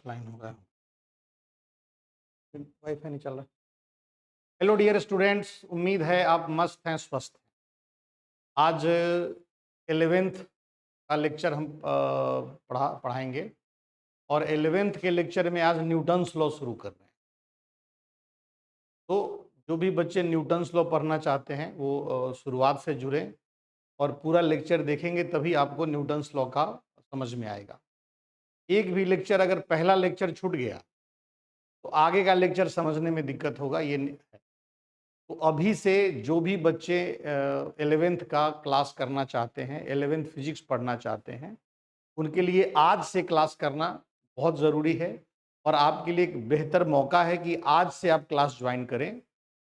Offline हो गया, wifi नहीं चल रहा। हेलो डियर स्टूडेंट्स, उम्मीद है आप मस्त हैं, स्वस्थ हैं। आज 11th का लेक्चर हम पढ़ाएंगे और 11th के लेक्चर में आज न्यूटन्स लॉ शुरू कर रहे हैं। तो जो भी बच्चे न्यूटन्स लॉ पढ़ना चाहते हैं वो शुरुआत से जुड़ें और पूरा लेक्चर देखेंगे, तभी आपको न्यूटन्स लॉ का समझ में आएगा। एक भी लेक्चर, अगर पहला लेक्चर छूट गया तो आगे का लेक्चर समझने में दिक्कत होगा, ये है। तो अभी से जो भी बच्चे 11th का क्लास करना चाहते हैं, 11th फिजिक्स पढ़ना चाहते हैं, उनके लिए आज से क्लास करना बहुत ज़रूरी है और आपके लिए एक बेहतर मौका है कि आज से आप क्लास ज्वाइन करें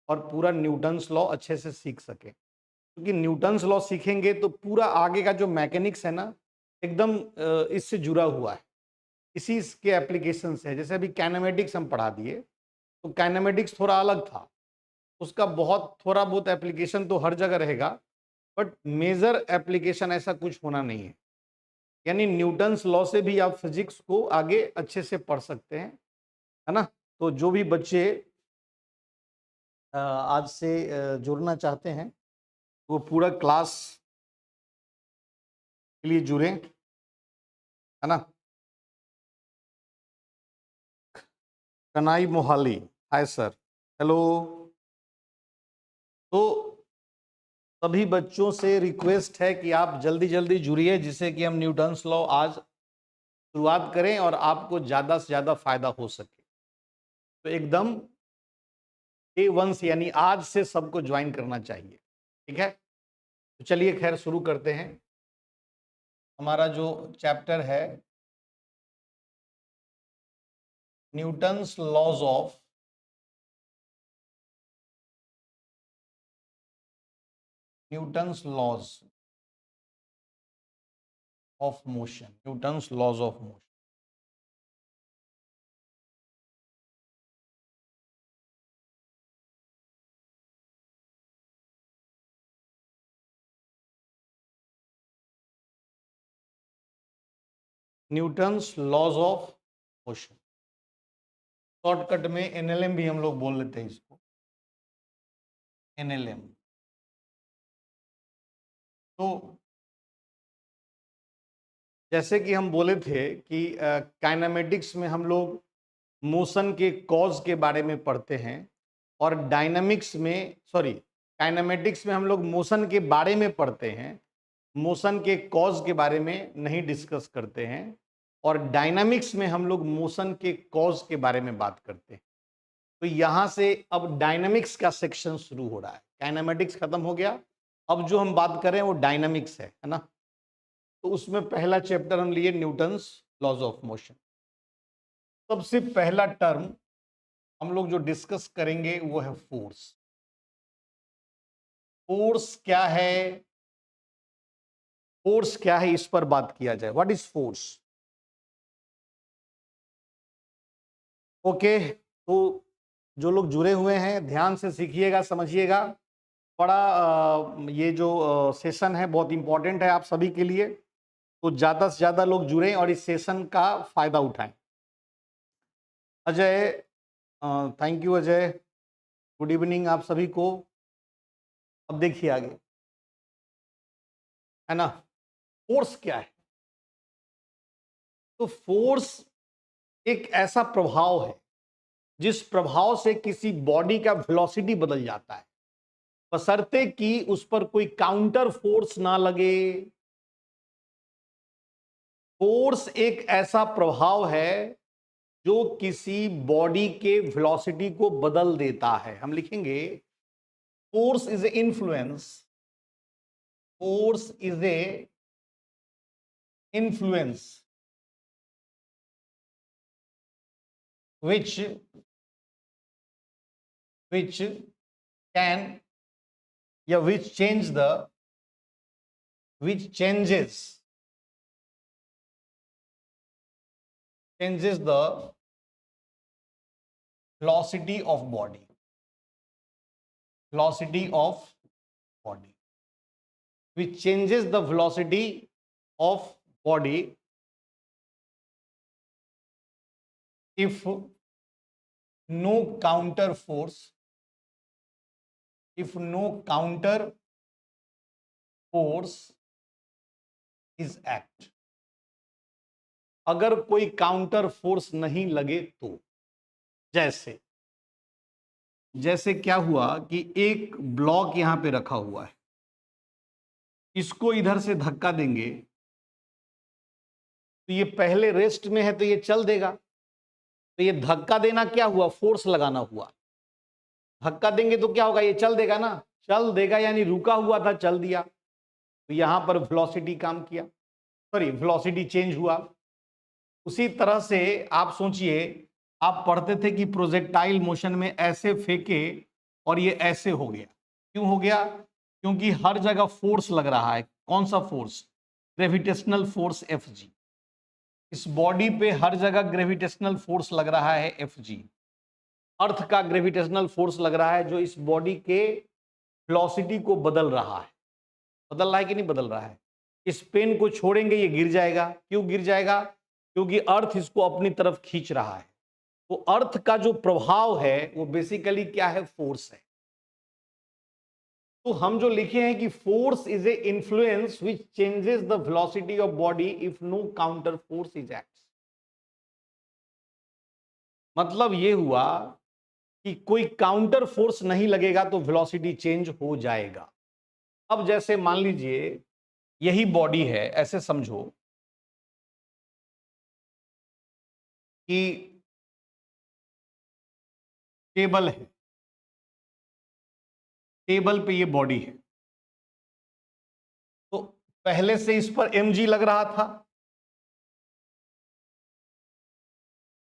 और पूरा न्यूटन्स लॉ अच्छे से सीख सकें। क्योंकि न्यूटन्स लॉ सीखेंगे तो पूरा आगे का जो मैकेनिक्स है ना, एकदम इससे जुड़ा हुआ है, इसी के एप्लीकेशन से है। जैसे अभी काइनेमेटिक्स हम पढ़ा दिए, तो काइनेमेटिक्स थोड़ा अलग था, उसका बहुत थोड़ा बहुत एप्लीकेशन तो हर जगह रहेगा, बट मेजर एप्लीकेशन ऐसा कुछ होना नहीं है। यानी न्यूटन्स लॉ से भी आप फिजिक्स को आगे अच्छे से पढ़ सकते हैं, है ना। तो जो भी बच्चे आज से जुड़ना चाहते हैं वो पूरा क्लास के लिए जुड़ें, है ना। Kanai Mohali, hi sir, hello. तो सभी बच्चों से रिक्वेस्ट है कि आप जल्दी जल्दी जुड़िए, जिससे कि हम न्यूटन्स लॉ आज शुरुआत करें और आपको ज़्यादा से ज़्यादा फायदा हो सके। तो एकदम डे 1 से, यानी आज से सबको ज्वाइन करना चाहिए, ठीक है। तो चलिए खैर शुरू करते हैं। हमारा जो चैप्टर है Newton's laws of motion, Newton's laws of motion. Newton's laws of motion, shortcut में एनएलएम भी हम लोग बोल लेते हैं इसको, एनएलएम। तो जैसे कि हम बोले थे कि काइनेमेटिक्स में हम लोग मोशन के कॉज के बारे में पढ़ते हैं और डायनामिक्स में, सॉरी, काइनेमेटिक्स में हम लोग मोशन के बारे में पढ़ते हैं, मोशन के कॉज के बारे में नहीं डिस्कस करते हैं। और डायनामिक्स में हम लोग मोशन के कॉज के बारे में बात करते हैं। तो यहां से अब डायनामिक्स का सेक्शन शुरू हो रहा है। काइनेमेटिक्स खत्म हो गया, अब जो हम बात कर रहे हैं वो डायनामिक्स है ना। तो उसमें पहला चैप्टर हम लिए न्यूटन्स लॉज ऑफ मोशन। सबसे पहला टर्म हम लोग जो डिस्कस करेंगे वो है फोर्स। फोर्स क्या है, फोर्स क्या है, इस पर बात किया जाए। What is force? ओके, तो जो लोग जुड़े हुए हैं ध्यान से सीखिएगा, समझिएगा। बड़ा ये जो सेशन है बहुत इंपॉर्टेंट है आप सभी के लिए, तो ज़्यादा से ज़्यादा लोग जुड़ें और इस सेशन का फायदा उठाएं। Ajay, thank you Ajay, good evening आप सभी को। अब देखिए आगे, है ना, फोर्स क्या है। तो फोर्स एक ऐसा प्रभाव है जिस प्रभाव से किसी बॉडी का वेलोसिटी बदल जाता है, बशर्ते कि उस पर कोई काउंटर फोर्स ना लगे। फोर्स एक ऐसा प्रभाव है जो किसी बॉडी के वेलोसिटी को बदल देता है। हम लिखेंगे force is A influence, force is A influence which can, या which change the, which changes the velocity of body, velocity of body, which changes the velocity of body if no counter force, if no counter force is act, अगर कोई counter force नहीं लगे तो, जैसे जैसे क्या हुआ कि एक ब्लॉक यहां पे रखा हुआ है, इसको इधर से धक्का देंगे तो ये पहले रेस्ट में है तो ये चल देगा, तो ये धक्का देना क्या हुआ, फोर्स लगाना हुआ। धक्का देंगे तो क्या होगा, ये चल देगा ना, चल देगा यानी रुका हुआ था चल दिया, तो यहां पर वेलोसिटी काम किया, सॉरी वेलोसिटी चेंज हुआ। उसी तरह से आप सोचिए, आप पढ़ते थे कि प्रोजेक्टाइल मोशन में ऐसे फेंके और ये ऐसे हो गया, क्यों हो गया, क्योंकि हर जगह फोर्स लग रहा है। कौन सा फोर्स, ग्रेविटेशनल फोर्स Fg। इस बॉडी पे हर जगह ग्रेविटेशनल फोर्स लग रहा है Fg, अर्थ का ग्रेविटेशनल फोर्स लग रहा है जो इस बॉडी के वेलोसिटी को बदल रहा है। बदल रहा है कि नहीं बदल रहा है। इस पेन को छोड़ेंगे ये गिर जाएगा, क्यों गिर जाएगा, क्योंकि अर्थ इसको अपनी तरफ खींच रहा है। तो अर्थ का जो प्रभाव है वो बेसिकली क्या है, फोर्स है। तो हम जो लिखे हैं कि force is a influence which changes the velocity of body if no counter force is act. मतलब ये हुआ कि कोई काउंटर फोर्स नहीं लगेगा तो वेलोसिटी चेंज हो जाएगा। अब जैसे मान लीजिए यही बॉडी है, ऐसे समझो कि टेबल है, टेबल पे ये बॉडी है, तो पहले से इस पर mg लग रहा था,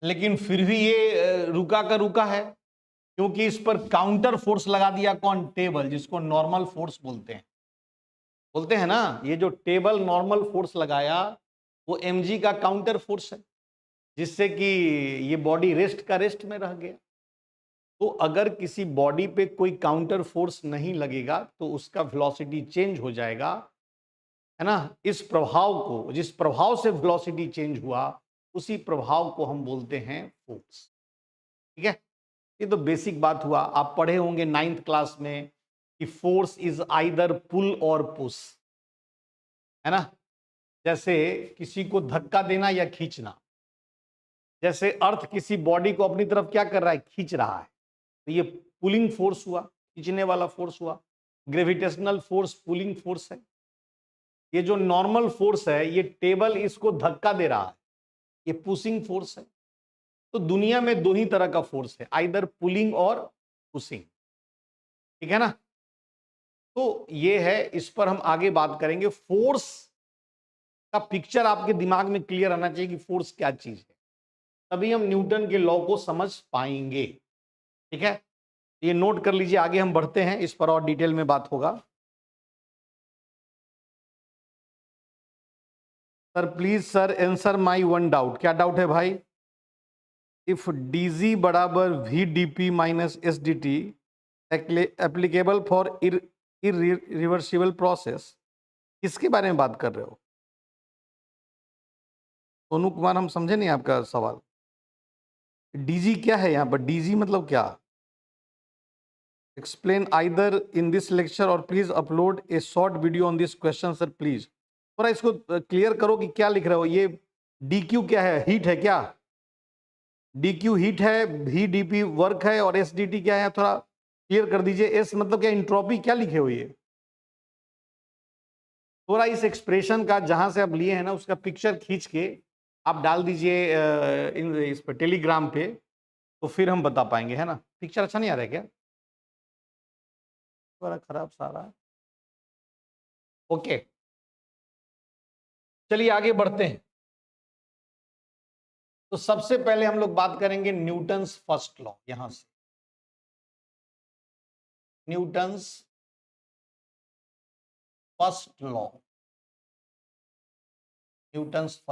लेकिन फिर भी ये रुका का रुका है, क्योंकि इस पर काउंटर फोर्स लगा दिया। कौन, टेबल, जिसको नॉर्मल फोर्स बोलते हैं ना। ये जो टेबल नॉर्मल फोर्स लगाया वो mg का काउंटर फोर्स है, जिससे कि ये बॉडी रेस्ट का रेस्ट में रह गया। तो अगर किसी बॉडी पे कोई काउंटर फोर्स नहीं लगेगा तो उसका वेलोसिटी चेंज हो जाएगा, है ना। इस प्रभाव को, जिस प्रभाव से वेलोसिटी चेंज हुआ, उसी प्रभाव को हम बोलते हैं फोर्स। ठीक है, ये तो बेसिक बात हुआ। आप पढ़े होंगे 9th क्लास में कि फोर्स इज आइदर पुल और पुश, है ना। जैसे किसी को धक्का देना या खींचना, जैसे अर्थ किसी बॉडी को अपनी तरफ क्या कर रहा है, खींच रहा है, तो ये पुलिंग फोर्स हुआ, खींचने वाला फोर्स हुआ। ग्रेविटेशनल फोर्स पुलिंग फोर्स है। ये जो नॉर्मल फोर्स है, ये टेबल इसको धक्का दे रहा है, ये पुशिंग फोर्स है। तो दुनिया में दो ही तरह का फोर्स है, आइदर पुलिंग और पुशिंग। ठीक है ना। तो ये है, इस पर हम आगे बात करेंगे। फोर्स का पिक्चर आपके दिमाग में क्लियर आना चाहिए कि फोर्स क्या चीज है, तभी हम न्यूटन के लॉ को समझ पाएंगे। ठीक है, ये नोट कर लीजिए। आगे हम बढ़ते हैं, इस पर और डिटेल में बात होगा। Sir please sir answer my one doubt. क्या डाउट है भाई? इफ dg बराबर vdp minus sdt applicable for irreversible process, किसके बारे में बात कर रहे हो सोनू कुमार? हम समझे नहीं आपका सवाल। dg क्या है यहाँ पर? dg मतलब क्या? Explain either in this lecture और please upload a short video on this question sir please. थोड़ा इसको क्लियर करो कि क्या लिख रहे हो। ये dq क्या है, हीट है क्या? dq हीट है, vdp वर्क है, और sdt क्या है? थोड़ा क्लियर कर दीजिए। s मतलब क्या, इंट्रोपी, क्या लिखे हो ये? थोड़ा इस एक्सप्रेशन का जहां से आप लिए हैं ना, उसका पिक्चर खींच के आप डाल दीजिए इस पर टेलीग्राम पे, तो फिर हम बता पाएंगे, है ना। पिक्चर अच्छा नहीं आ रहा है क्या? थोड़ा खराब सारा। ओके, चलिए आगे बढ़ते हैं। तो सबसे पहले हम लोग बात करेंगे न्यूटन्स फर्स्ट लॉ। यहां से Newton's first law, Newton's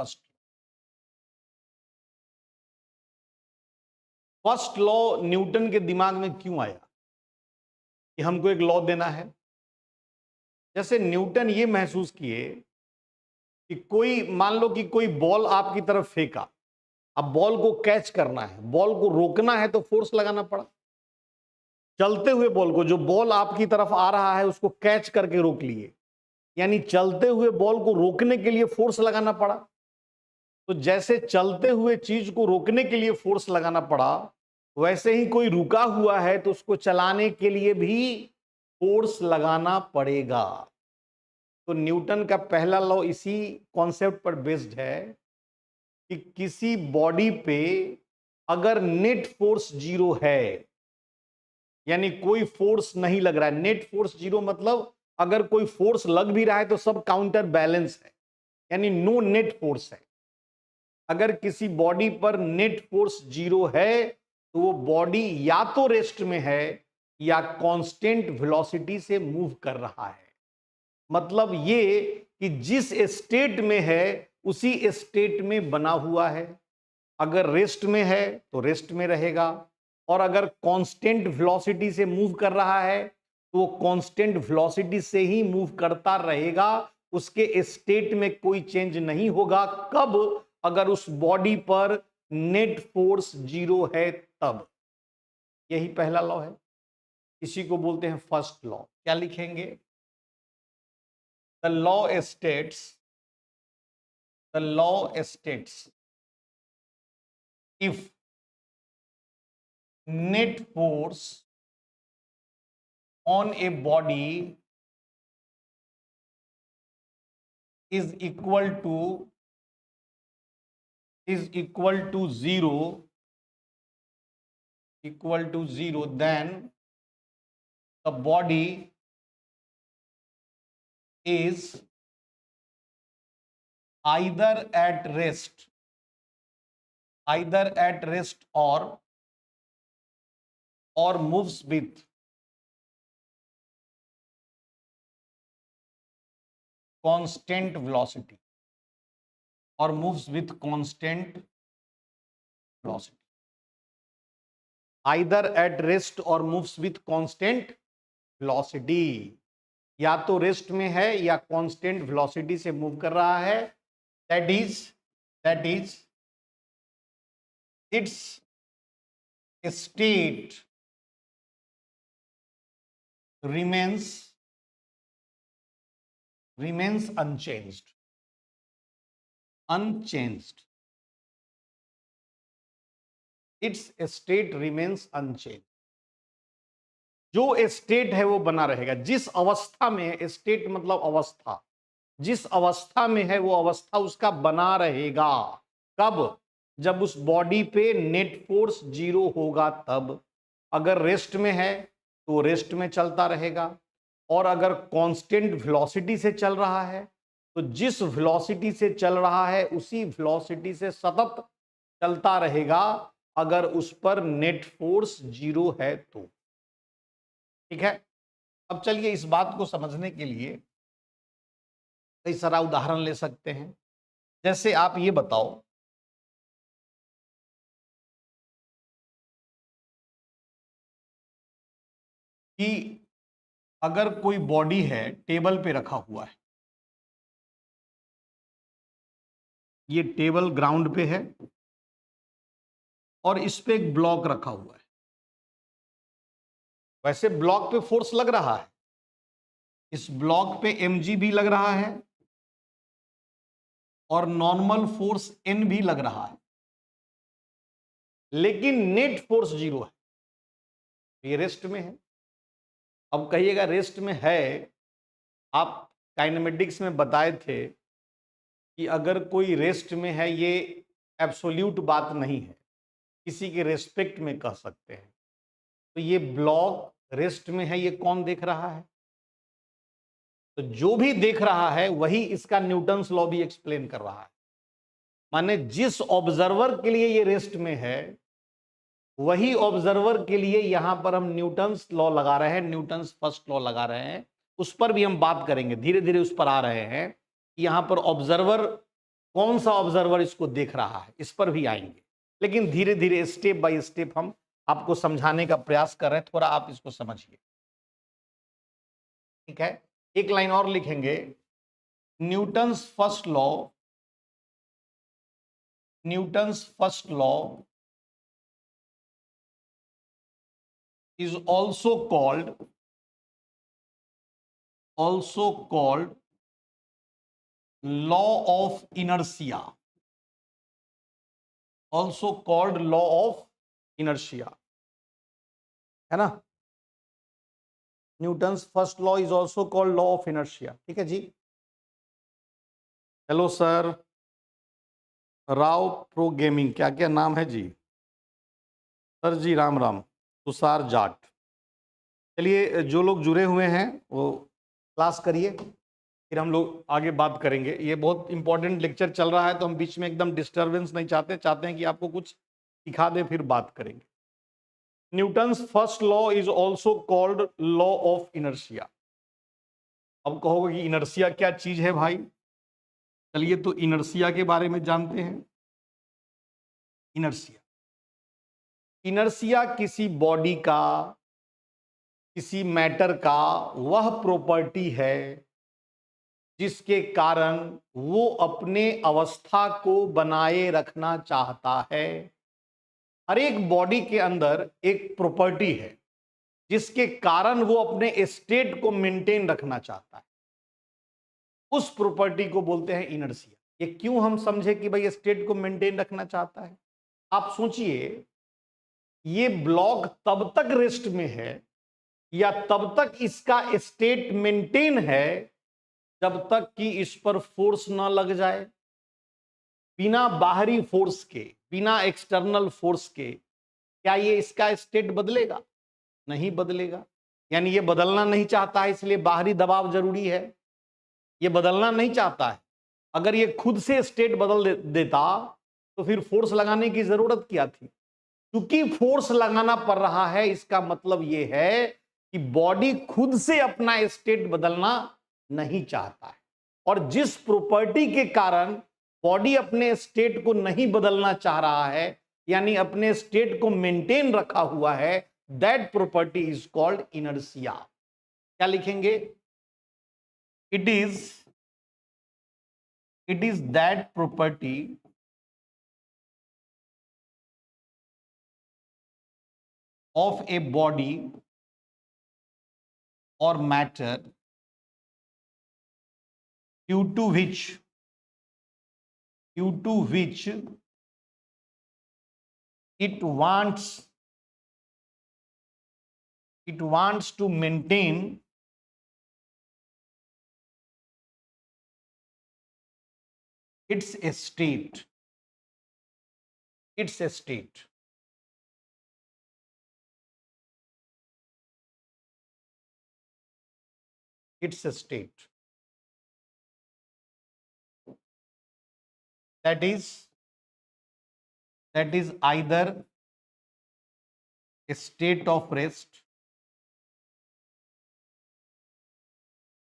first law Newton के दिमाग में क्यों आया कि हमको एक लॉ देना है? जैसे न्यूटन ये महसूस किए कि कोई, मान लो कि कोई बॉल आपकी तरफ फेंका, अब बॉल को कैच करना है, बॉल को रोकना है तो फोर्स लगाना पड़ा। चलते हुए बॉल को, जो बॉल आपकी तरफ आ रहा है उसको कैच करके रोक लिए, यानी चलते हुए बॉल को रोकने के लिए फोर्स लगाना पड़ा। तो जैसे चलते हुए चीज को रोकने के लिए फोर्स लगाना पड़ा, वैसे ही कोई रुका हुआ है तो उसको चलाने के लिए भी फोर्स लगाना पड़ेगा। तो न्यूटन का पहला लॉ इसी कॉन्सेप्ट पर बेस्ड है कि किसी बॉडी पे अगर नेट फोर्स जीरो है, यानी कोई फोर्स नहीं लग रहा है, नेट फोर्स जीरो मतलब अगर कोई फोर्स लग भी रहा है तो सब काउंटर बैलेंस है, यानी नो नेट फोर्स है। अगर किसी बॉडी पर नेट फोर्स जीरो है तो वो बॉडी या तो रेस्ट में है या कांस्टेंट वेलोसिटी से मूव कर रहा है। मतलब ये कि जिस स्टेट में है उसी स्टेट में बना हुआ है। अगर रेस्ट में है तो रेस्ट में रहेगा, और अगर कांस्टेंट वेलोसिटी से मूव कर रहा है तो वो कांस्टेंट वेलोसिटी से ही मूव करता रहेगा, उसके स्टेट में कोई चेंज नहीं होगा। कब? अगर उस बॉडी पर नेट फोर्स जीरो है तब। यही पहला लॉ है, इसी को बोलते हैं फर्स्ट लॉ। क्या लिखेंगे? The law states if net force on a body is equal to zero, then the body is either at rest or moves with constant velocity, either at rest or moves with constant velocity। या तो rest में है या constant velocity से move कर रहा है। That is its state remains unchanged। Its state remains unchange. जो स्टेट है वो बना रहेगा। जिस अवस्था में है, स्टेट मतलब अवस्था, जिस अवस्था में है वो अवस्था उसका बना रहेगा। कब? जब उस बॉडी पे नेट फोर्स जीरो होगा तब। अगर रेस्ट में है तो रेस्ट में चलता रहेगा, और अगर कांस्टेंट वेलोसिटी से चल रहा है तो जिस वेलोसिटी से चल रहा है उसी वेलोसिटी से सतत चलता रहेगा, अगर उस पर नेट फोर्स जीरो है तो। ठीक है, अब चलिए इस बात को समझने के लिए कई सारा उदाहरण ले सकते हैं। जैसे आप ये बताओ कि अगर कोई बॉडी है टेबल पे रखा हुआ है, ये टेबल ग्राउंड पे है और इस पे एक ब्लॉक रखा हुआ है। वैसे ब्लॉक पे फोर्स लग रहा है, इस ब्लॉक पे mg भी लग रहा है और नॉर्मल फोर्स n भी लग रहा है, लेकिन नेट फोर्स जीरो है। ये रेस्ट में है। अब कहिएगा रेस्ट में है, आप काइनेमेटिक्स में बताए थे कि अगर कोई रेस्ट में है, ये एब्सोल्यूट बात नहीं है, किसी के रेस्पेक्ट में कह सकते हैं। तो ये ब्लॉक रेस्ट में है, ये कौन देख रहा है? तो जो भी देख रहा है वही इसका न्यूटन्स लॉ भी एक्सप्लेन कर रहा है। माने जिस ऑब्जर्वर के लिए ये रेस्ट में है वही ऑब्जर्वर के लिए यहां पर हम न्यूटन्स लॉ लगा रहे हैं, न्यूटन्स फर्स्ट लॉ लगा रहे हैं। उस पर भी हम बात करेंगे, धीरे धीरे उस पर आ रहे हैं। यहां पर ऑब्जर्वर, कौन सा ऑब्जर्वर इसको देख रहा है, इस पर भी आएंगे, लेकिन धीरे धीरे स्टेप बाय स्टेप हम आपको समझाने का प्रयास कर रहे हैं। थोड़ा आप इसको समझिए। ठीक है, एक लाइन और लिखेंगे, Newton's first law Newton's first law is also called law of inertia, also called law of inertia, है ना। Newton's first law is also called law of inertia. ठीक है जी। Hello sir, Rao pro gaming, क्या क्या नाम है जी? सर जी राम राम। तुषार जाट। चलिए, जो लोग जुड़े हुए हैं वो क्लास करिए, फिर हम लोग आगे बात करेंगे। ये बहुत इंपॉर्टेंट लेक्चर चल रहा है, तो हम बीच में एकदम डिस्टरबेंस नहीं चाहते हैं कि आपको कुछ सिखा दे, फिर बात करेंगे। Newton's first law is also called law of inertia. अब कहोगे कि इनर्शिया क्या चीज है भाई? चलिए, तो इनर्शिया के बारे में जानते हैं। इनर्शिया किसी बॉडी का, किसी मैटर का वह प्रॉपर्टी है जिसके कारण वो अपने अवस्था को बनाए रखना चाहता है। हर एक बॉडी के अंदर एक प्रॉपर्टी है जिसके कारण वो अपने स्टेट को मेंटेन रखना चाहता है। उस प्रॉपर्टी को बोलते हैं इनर्शिया। ये क्यों हम समझे कि भाई स्टेट को मेंटेन रखना चाहता है? आप सोचिए, ये ब्लॉक तब तक रेस्ट में है या तब तक इसका स्टेट मेंटेन है जब तक कि इस पर फोर्स ना लग जाए। बिना बाहरी फोर्स के, बिना एक्सटर्नल फोर्स के क्या ये इसका स्टेट बदलेगा? नहीं बदलेगा। यानी ये बदलना नहीं चाहता है, इसलिए बाहरी दबाव जरूरी है। ये बदलना नहीं चाहता है। अगर ये खुद से स्टेट बदल देता तो फिर फोर्स लगाने की जरूरत क्या थी? क्योंकि फोर्स लगाना पड़ रहा है, इसका मतलब यह है कि बॉडी खुद से अपना स्टेट बदलना नहीं चाहता है। और जिस प्रॉपर्टी के कारण बॉडी अपने स्टेट को नहीं बदलना चाह रहा है, यानी अपने स्टेट को मेंटेन रखा हुआ है, that property is called inertia. क्या लिखेंगे? It is that property of a body or matter due to which it wants to maintain its state. That is either a state of rest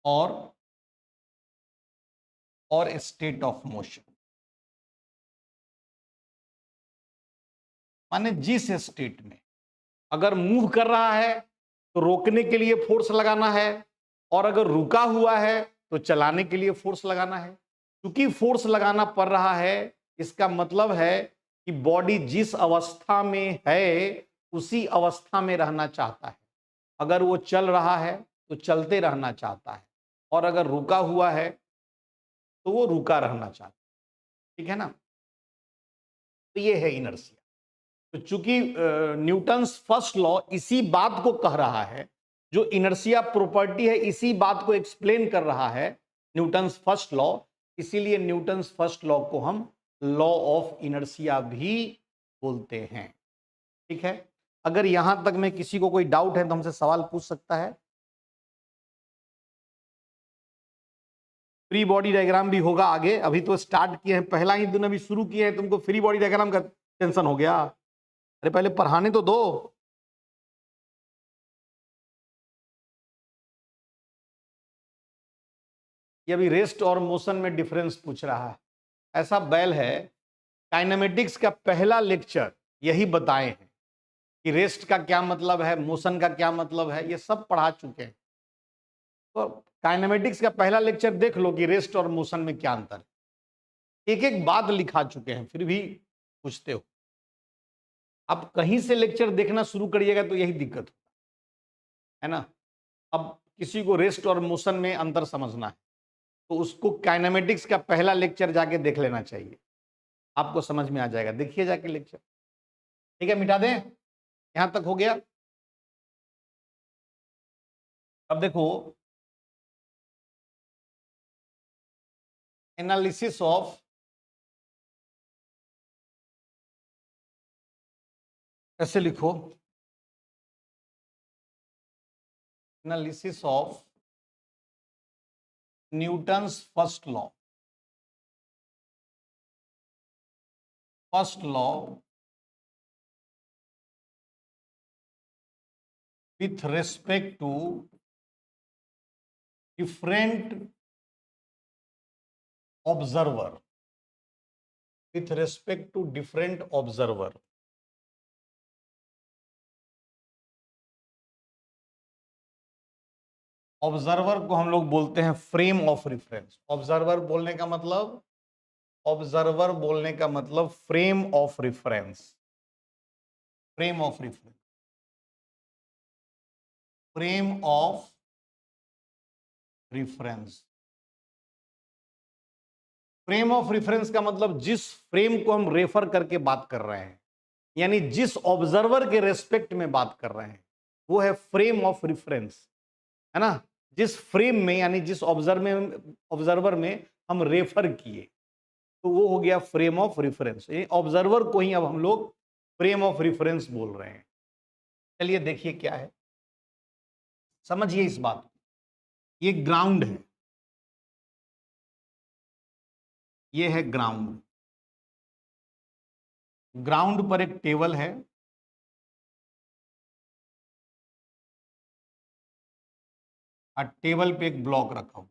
or a state of motion। माने जिस state में अगर move कर रहा है तो रोकने के लिए फोर्स लगाना है, और अगर रुका हुआ है तो चलाने के लिए फोर्स लगाना है। क्योंकि फोर्स लगाना पड़ रहा है, इसका मतलब है कि बॉडी जिस अवस्था में है उसी अवस्था में रहना चाहता है। अगर वो चल रहा है तो चलते रहना चाहता है, और अगर रुका हुआ है तो वो रुका रहना चाहता है। ठीक है ना। तो ये है इनर्शिया। तो चूंकि न्यूटन्स फर्स्ट लॉ इसी बात को कह रहा है, जो इनर्शिया प्रॉपर्टी है इसी बात को एक्सप्लेन कर रहा है न्यूटन्स फर्स्ट लॉ, इसीलिए न्यूटन्स फर्स्ट लॉ को हम लॉ ऑफ इनर्शिया भी बोलते हैं। ठीक है। अगर यहां तक में किसी को कोई डाउट है तो हमसे सवाल पूछ सकता है। फ्री बॉडी डायग्राम भी होगा आगे, अभी तो स्टार्ट किए हैं, पहला ही दिन अभी शुरू किए हैं, तुमको फ्री बॉडी डायग्राम का टेंशन हो गया? अरे पहले पढ़ाने तो दो। ये अभी रेस्ट और मोशन में डिफरेंस पूछ रहा है। ऐसा बैल है, काइनेमेटिक्स का पहला लेक्चर यही बताए हैं कि रेस्ट का क्या मतलब है, मोशन का क्या मतलब है, ये सब पढ़ा चुके हैं। तो काइनेमेटिक्स का पहला लेक्चर देख लो कि रेस्ट और मोशन में क्या अंतर है। एक एक बात लिखा चुके हैं, फिर भी पूछते हो। आप कहीं से लेक्चर देखना शुरू करिएगा तो यही दिक्कत होता है ना। अब किसी को रेस्ट और मोशन में अंतर समझना है तो उसको काइनेमेटिक्स का पहला लेक्चर जाके देख लेना चाहिए, आपको समझ में आ जाएगा। देखिए जाके लेक्चर। ठीक है, मिटा दें, यहां तक हो गया। अब देखो, एनालिसिस ऑफ ऐसे लिखो, analysis of Newton's first law. First law with respect to different observer, with respect to different observer। Observer को हम लोग बोलते हैं फ्रेम ऑफ रेफरेंस। ऑब्जर्वर बोलने का मतलब, ऑब्जर्वर बोलने का मतलब frame of reference. Frame of reference, frame of reference. Frame of reference का मतलब जिस फ्रेम को हम रेफर करके बात कर रहे हैं, यानी जिस ऑब्जर्वर के रेस्पेक्ट में बात कर रहे हैं, वो है फ्रेम ऑफ रेफरेंस, है ना। जिस फ्रेम में यानी जिस ऑब्जर्वर में हम रेफर किए तो वो हो गया फ्रेम ऑफ रेफरेंस। ऑब्जर्वर को ही अब हम लोग फ्रेम ऑफ रेफरेंस बोल रहे हैं। चलिए देखिए क्या है, समझिए इस बात को। ये ग्राउंड है, ये है ग्राउंड। ग्राउंड पर एक टेबल है, और टेबल पे एक ब्लॉक रखा हुआ।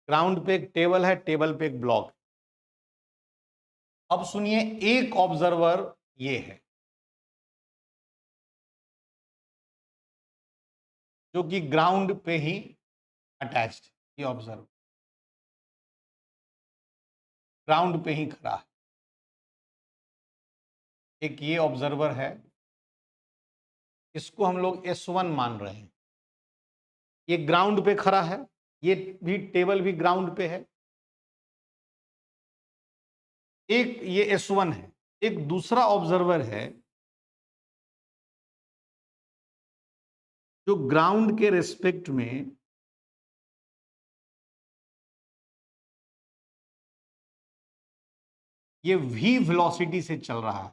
ग्राउंड पे एक टेबल है, टेबल पे एक ब्लॉक। अब सुनिए, एक ऑब्जर्वर ये है जो कि ग्राउंड पे ही अटैच्ड, ये ऑब्जर्वर ग्राउंड पे ही खड़ा है। एक ये ऑब्जर्वर है, इसको हम लोग S1 मान रहे हैं। ये ग्राउंड पे खड़ा है, ये भी टेबल भी ग्राउंड पे है। एक ये S1 है। एक दूसरा ऑब्जर्वर है जो ग्राउंड के रेस्पेक्ट में ये v वेलोसिटी से चल रहा है,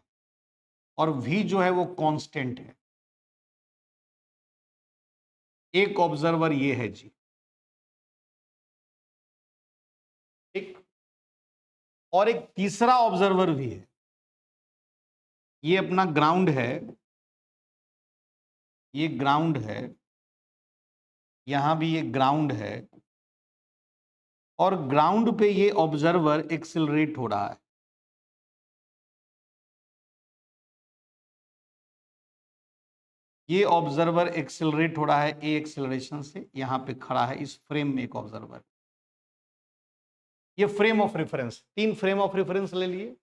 और v जो है वो कांस्टेंट है। एक ऑब्जर्वर ये है जी, एक और एक तीसरा ऑब्जर्वर भी है। ये अपना ग्राउंड है, ये ग्राउंड है, यहां भी ये ग्राउंड है, और ग्राउंड पे ये ऑब्जर्वर एक्सेलरेट हो रहा है। ये ऑब्जर्वर एक्सेलरेट हो रहा है ए एक्सेलरेशन से, यहां पे खड़ा है इस फ्रेम में एक ऑब्जर्वर। ये frame of reference, 3 frame of reference ले लिए।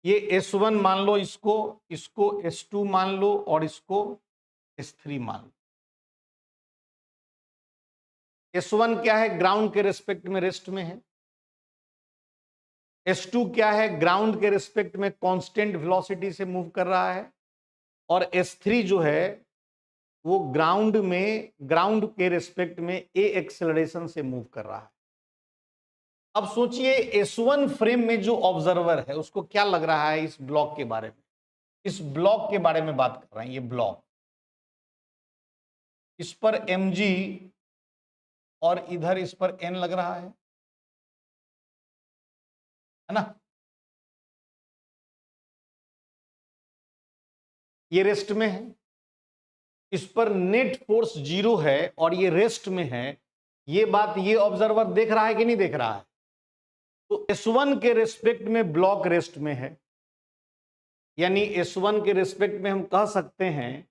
ये S1 मान लो, इसको इसको S2 मान लो, और इसको S3 मान लो। S1 क्या है, ग्राउंड के रेस्पेक्ट में रेस्ट में है। S2 क्या है, ग्राउंड के रेस्पेक्ट में कांस्टेंट वेलोसिटी से मूव कर रहा है। और S3 जो है वो ग्राउंड के रेस्पेक्ट में ए एक्सेलरेशन से मूव कर रहा है। अब सोचिए, S1 फ्रेम में जो ऑब्जर्वर है उसको क्या लग रहा है इस ब्लॉक के बारे में। इस ब्लॉक के बारे में बात कर रहे हैं। ये ब्लॉक, इस पर mg और इधर इस पर n लग रहा है ना। ये रेस्ट में है, इस पर नेट फोर्स 0 है और ये रेस्ट में है। ये बात ये ऑब्जर्वर देख रहा है कि नहीं देख रहा है। तो S1 के रेस्पेक्ट में ब्लॉक रेस्ट में है, यानी S1 के रेस्पेक्ट में हम कह सकते हैं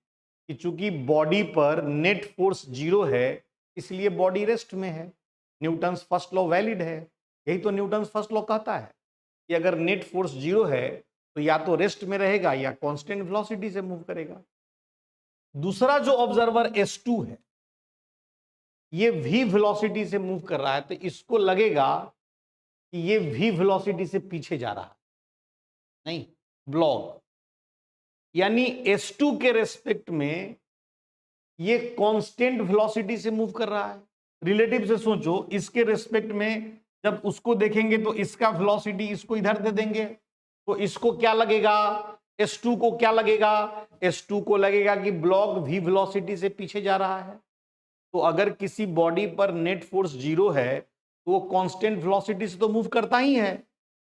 कि चूंकि बॉडी पर नेट फोर्स 0 है, इसलिए बॉडी रेस्ट में है। न्यूटन्स फर्स्ट लॉ वैलिड है। यही तो न्यूटन्स फर्स्ट लॉ कहता है कि अगर नेट फोर्स 0 है तो या तो रेस्ट में रहेगा या कांस्टेंट वेलोसिटी से मूव करेगा। दूसरा जो ऑब्जर्वर S2 है, ये v वेलोसिटी से मूव कर रहा है, तो इसको लगेगा कि ये v वेलोसिटी से पीछे जा रहा है, नहीं, ब्लॉक, यानी S2 के रेस्पेक्ट में ये कांस्टेंट वेलोसिटी से मूव कर रहा है। रिलेटिव से सोचो, इसके रेस्पेक्ट में जब उसको देखेंगे तो इसका वेलोसिटी इसको इधर दे देंगे, तो इसको क्या लगेगा, S2 को क्या लगेगा, S2 को लगेगा कि ब्लॉक v वेलोसिटी से पीछे जा रहा है। तो अगर किसी बॉडी पर नेट फोर्स 0 है तो वो कांस्टेंट वेलोसिटी से तो मूव करता ही है,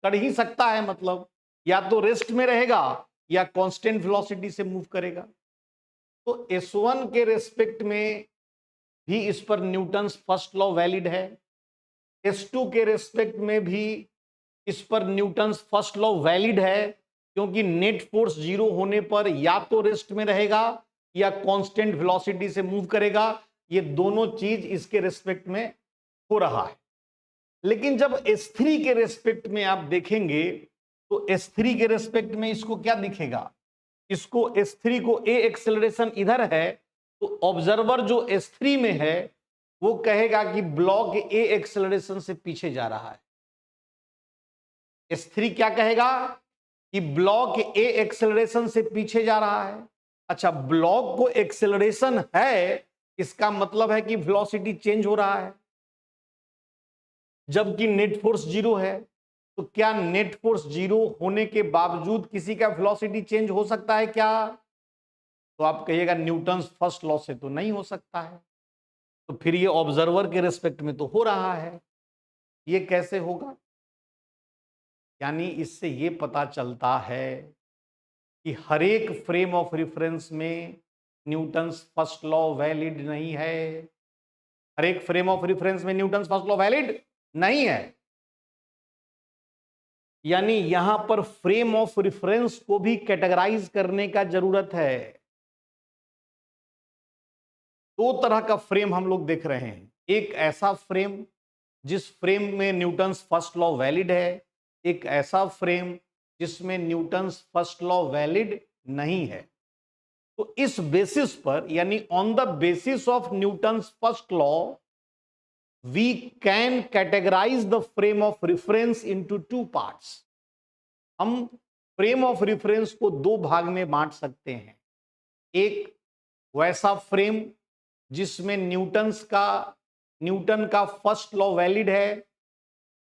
कर ही सकता है, मतलब या तो रेस्ट में रहेगा या कांस्टेंट वेलोसिटी से मूव करेगा। तो S1 के रेस्पेक्ट में भी इस पर न्यूटन्स फर्स्ट लॉ वैलिड है, S2 के रेस्पेक्ट में भी इस पर न्यूटन्स फर्स्ट लॉ वैलिड है, क्योंकि नेट फोर्स 0 होने पर या तो रेस्ट में रहेगा या कांस्टेंट वेलोसिटी से मूव करेगा। ये दोनों चीज इसके रेस्पेक्ट में हो रहा है। लेकिन जब S3 के रेस्पेक्ट में आप देखेंगे तो S3 के रेस्पेक्ट में इसको क्या दिखेगा, इसको S3 को a एक्सेलरेशन इधर है, तो ऑब्जर्वर जो S3 में है वो कहेगा कि ब्लॉक a एक्सेलरेशन से पीछे जा रहा है। S3 क्या कहेगा कि ब्लॉक a एक्सेलरेशन से पीछे जा रहा है। अच्छा, ब्लॉक को एक्सेलरेशन है, इसका मतलब है कि वेलोसिटी चेंज हो रहा है, जबकि नेट फोर्स 0 है। तो क्या नेट फोर्स 0 होने के बावजूद किसी का वेलोसिटी चेंज हो सकता है क्या? तो आप कहिएगा न्यूटन्स फर्स्ट लॉ से तो नहीं हो सकता है। तो फिर ये ऑब्जर्वर के रेस्पेक्ट में तो हो रहा है, ये कैसे होगा? यानी इससे ये पता चलता है कि हर एक फ्रेम ऑफ रेफरेंस में न्यूटन्स फर्स्ट लॉ वैलिड नहीं है। हर एक फ्रेम ऑफ रेफरेंस में न्यूटन्स फर्स्ट लॉ वैलिड नहीं है। यानी यहां पर फ्रेम ऑफ रेफरेंस को भी कैटेगराइज करने का जरूरत है। दो तरह का फ्रेम हम लोग देख रहे हैं, एक ऐसा फ्रेम जिस फ्रेम में न्यूटन्स फर्स्ट लॉ वैलिड है, एक ऐसा फ्रेम जिसमें न्यूटन्स फर्स्ट लॉ वैलिड नहीं है। तो इस बेसिस पर, यानी on the basis of Newton's first law, we can categorize the frame of reference into two parts. हम फ्रेम ऑफ रेफरेंस को दो भाग में बांट सकते हैं। एक वैसा फ्रेम जिसमें न्यूटन का फर्स्ट लॉ वैलिड है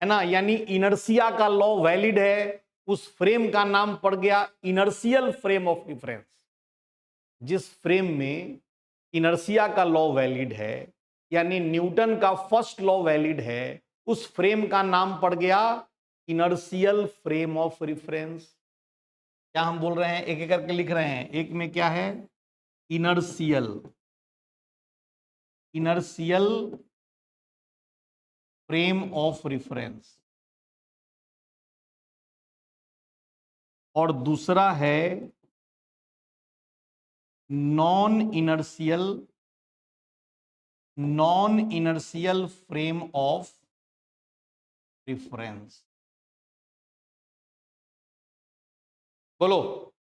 ना, यानी इनर्शिया का लॉ वैलिड है, उस फ्रेम का नाम पड़ गया इनर्शियल फ्रेम ऑफ रेफरेंस। जिस फ्रेम में इनर्शिया का लॉ वैलिड है, यानी न्यूटन का फर्स्ट लॉ वैलिड है, उस फ्रेम का नाम पड़ गया इनर्शियल फ्रेम ऑफ रेफरेंस। क्या हम बोल रहे हैं, एक एक करके लिख रहे हैं। एक में क्या है, इनर्शियल फ्रेम ऑफ रेफरेंस, और दूसरा है non inertial frame of reference. बोलो,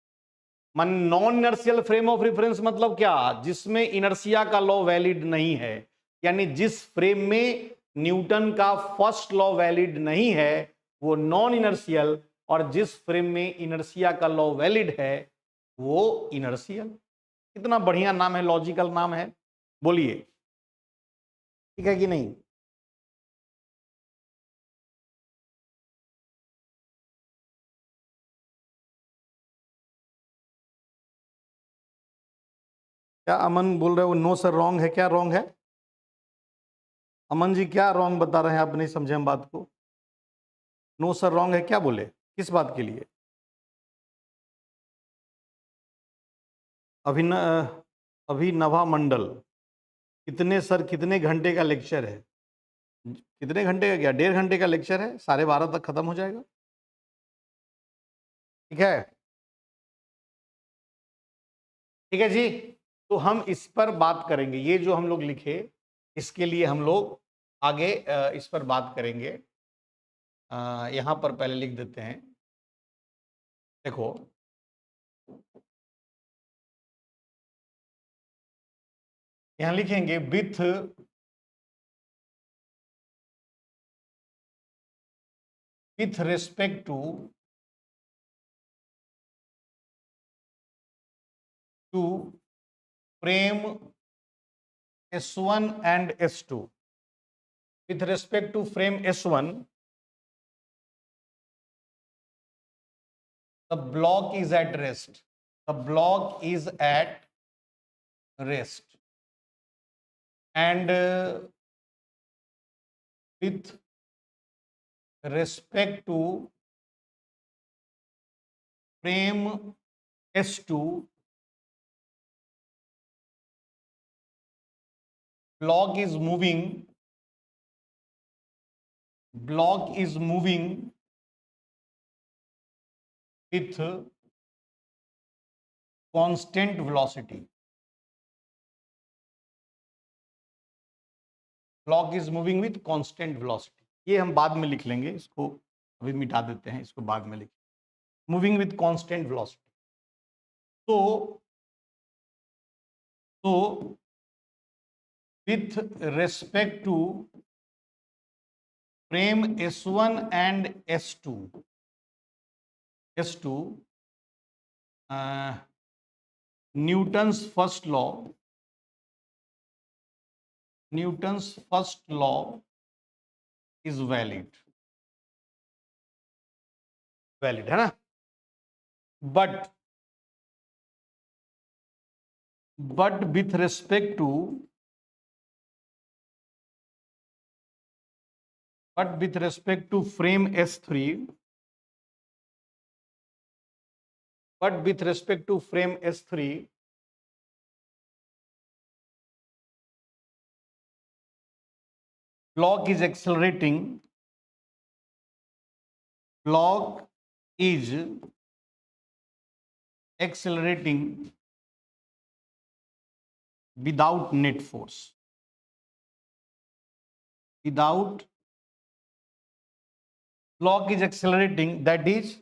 non inertial frame of reference मतलब क्या? जिसमें इनर्शिया का लॉ वैलिड नहीं है, यानी जिस फ्रेम में न्यूटन का फर्स्ट लॉ वैलिड नहीं है वो नॉन इनर्शियल, और जिस फ्रेम में इनर्शिया का लॉ वैलिड है वो इनर्शियल। कितना बढ़िया नाम है, लॉजिकल नाम है। बोलिए, ठीक है कि नहीं? क्या अमन बोल रहे हो नो सर रॉन्ग है? क्या रॉन्ग है अमन जी? क्या रॉन्ग बता रहे हैं आप? नहीं समझे हम बात को। नो सर रॉन्ग है क्या बोले? किस बात के लिए? अभिनवा मंडल, कितने सर, कितने घंटे का लेक्चर है? कितने घंटे का? क्या 1.5 घंटे का लेक्चर है, 12:30 तक खत्म हो जाएगा। ठीक है, ठीक है जी। तो हम इस पर बात करेंगे। ये जो हम लोग लिखे इसके लिए हम लोग आगे इस पर बात करेंगे। यहाँ पर पहले लिख देते हैं, देखो यहाँ लिखेंगे with respect to frame S1 and S2. With respect to frame S1, the block is at rest. The block is at rest. And with respect to frame S2, block is moving with constant velocity. Block is moving with constant velocity. ये हम बाद में लिख लेंगे, इसको अभी मिटा देते हैं, इसको बाद में लिख, मूविंग विथ कांस्टेंट वेलोसिटी। तो with respect to frame S1 and S2, Newton's first law is valid है ना, but with respect to frame S3, block is accelerating without net force. Block is accelerating, that is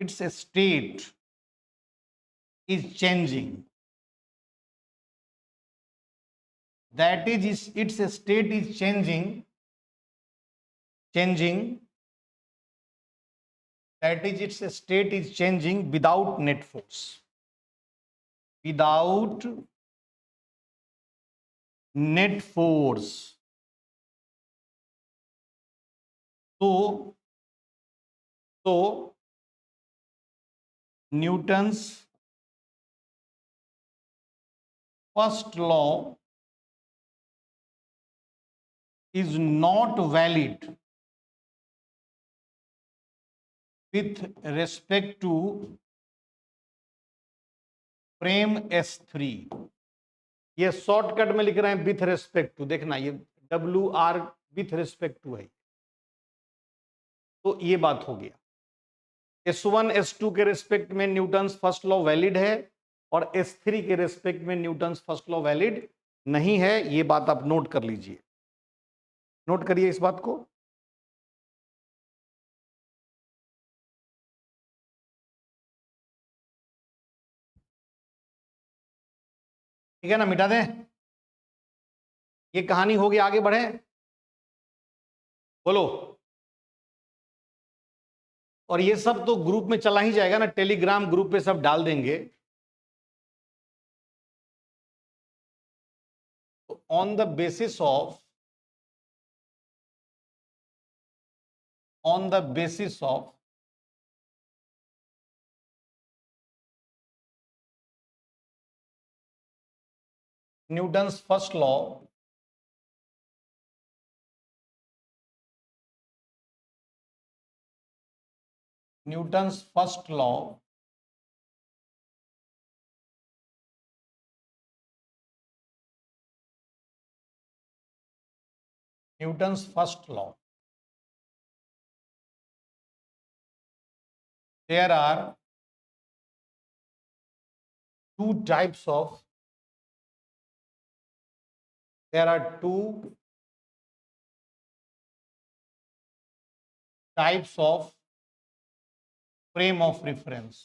its state is changing. That is, its state is changing. That is, its state is changing without net force. So Newton's first law is not valid with respect to frame S3. ये shortcut में लिख रहे हैं with respect to, देखना ये WR with respect to है, तो ये बात हो गया। S1 S2 के रेस्पेक्ट में न्यूटन्स फर्स्ट लॉ वैलिड है और S3 के रेस्पेक्ट में न्यूटन्स फर्स्ट लॉ वैलिड नहीं है। ये बात आप नोट कर लीजिए, नोट करिए इस बात को। ठीक है ना, मिटा दें, ये कहानी होगी, आगे बढ़े, बोलो। और ये सब तो ग्रुप में चला ही जाएगा ना, टेलीग्राम ग्रुप पे सब डाल देंगे। तो on the basis of Newton's first law, Newton's first law there are two types of there are two types of frame of reference.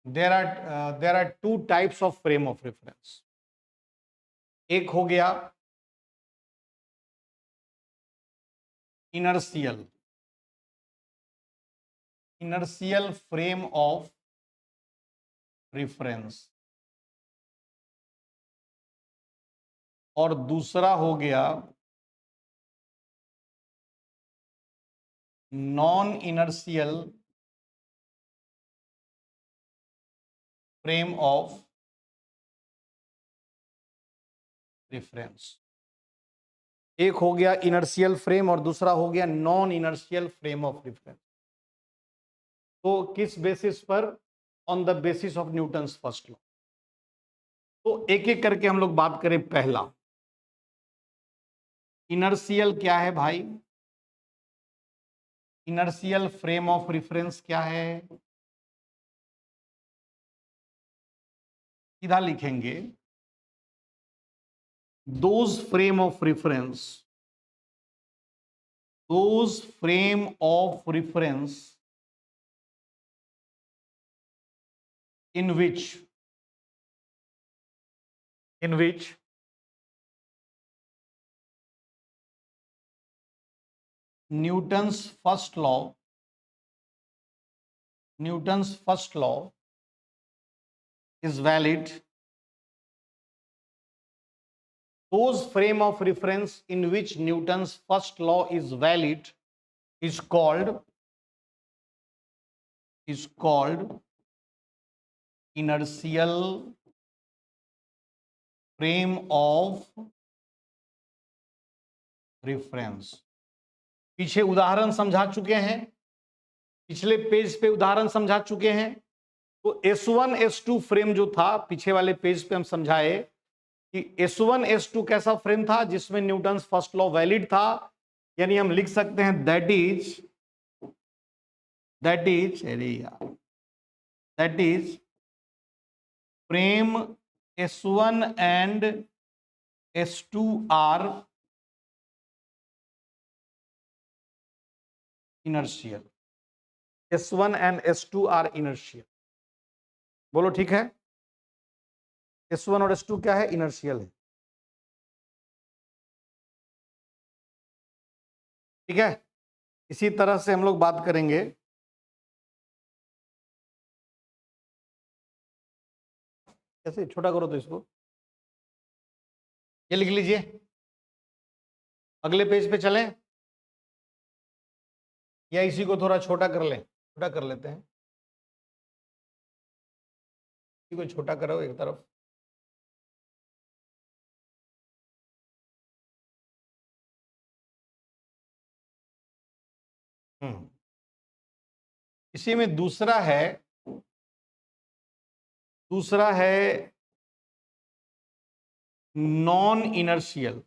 There are two types of frame of reference. एक हो गया inertial frame of reference और दूसरा हो गया non inertial frame of reference. एक हो गया इनर्शियल फ्रेम और दूसरा हो गया non inertial frame of reference. तो किस बेसिस पर? On the basis of Newton's first law. तो एक एक करके हम लोग बात करें। पहला इनर्शियल क्या है भाई? इनर्शियल फ्रेम ऑफ रेफरेंस क्या है? सीधा लिखेंगे those frame of reference in which Newton's first law is valid. Those frame of reference in which Newton's first law is valid is called inertial frame of reference. पीछे उदाहरण समझा चुके हैं, पिछले पेज पे उदाहरण समझा चुके हैं। तो S1 S2 फ्रेम जो था पीछे वाले पेज पे हम समझाए कि S1 S2 कैसा फ्रेम था जिसमें न्यूटन्स फर्स्ट लॉ वैलिड था। यानी हम लिख सकते हैं that is frame S1 and S2 are inertial. S1 and S2 are inertial. बोलो ठीक है। S1 और S2 क्या है? इनर्शियल है। ठीक है। इसी तरह से हम लोग बात करेंगे कैसे छोटा करो तो इसको ये लिख लीजिए। अगले पेज पे चलें या इसी को थोड़ा छोटा कर लें? छोटा कर लेते हैं। इसी को छोटा करो एक तरफ। इसी में दूसरा है non inertial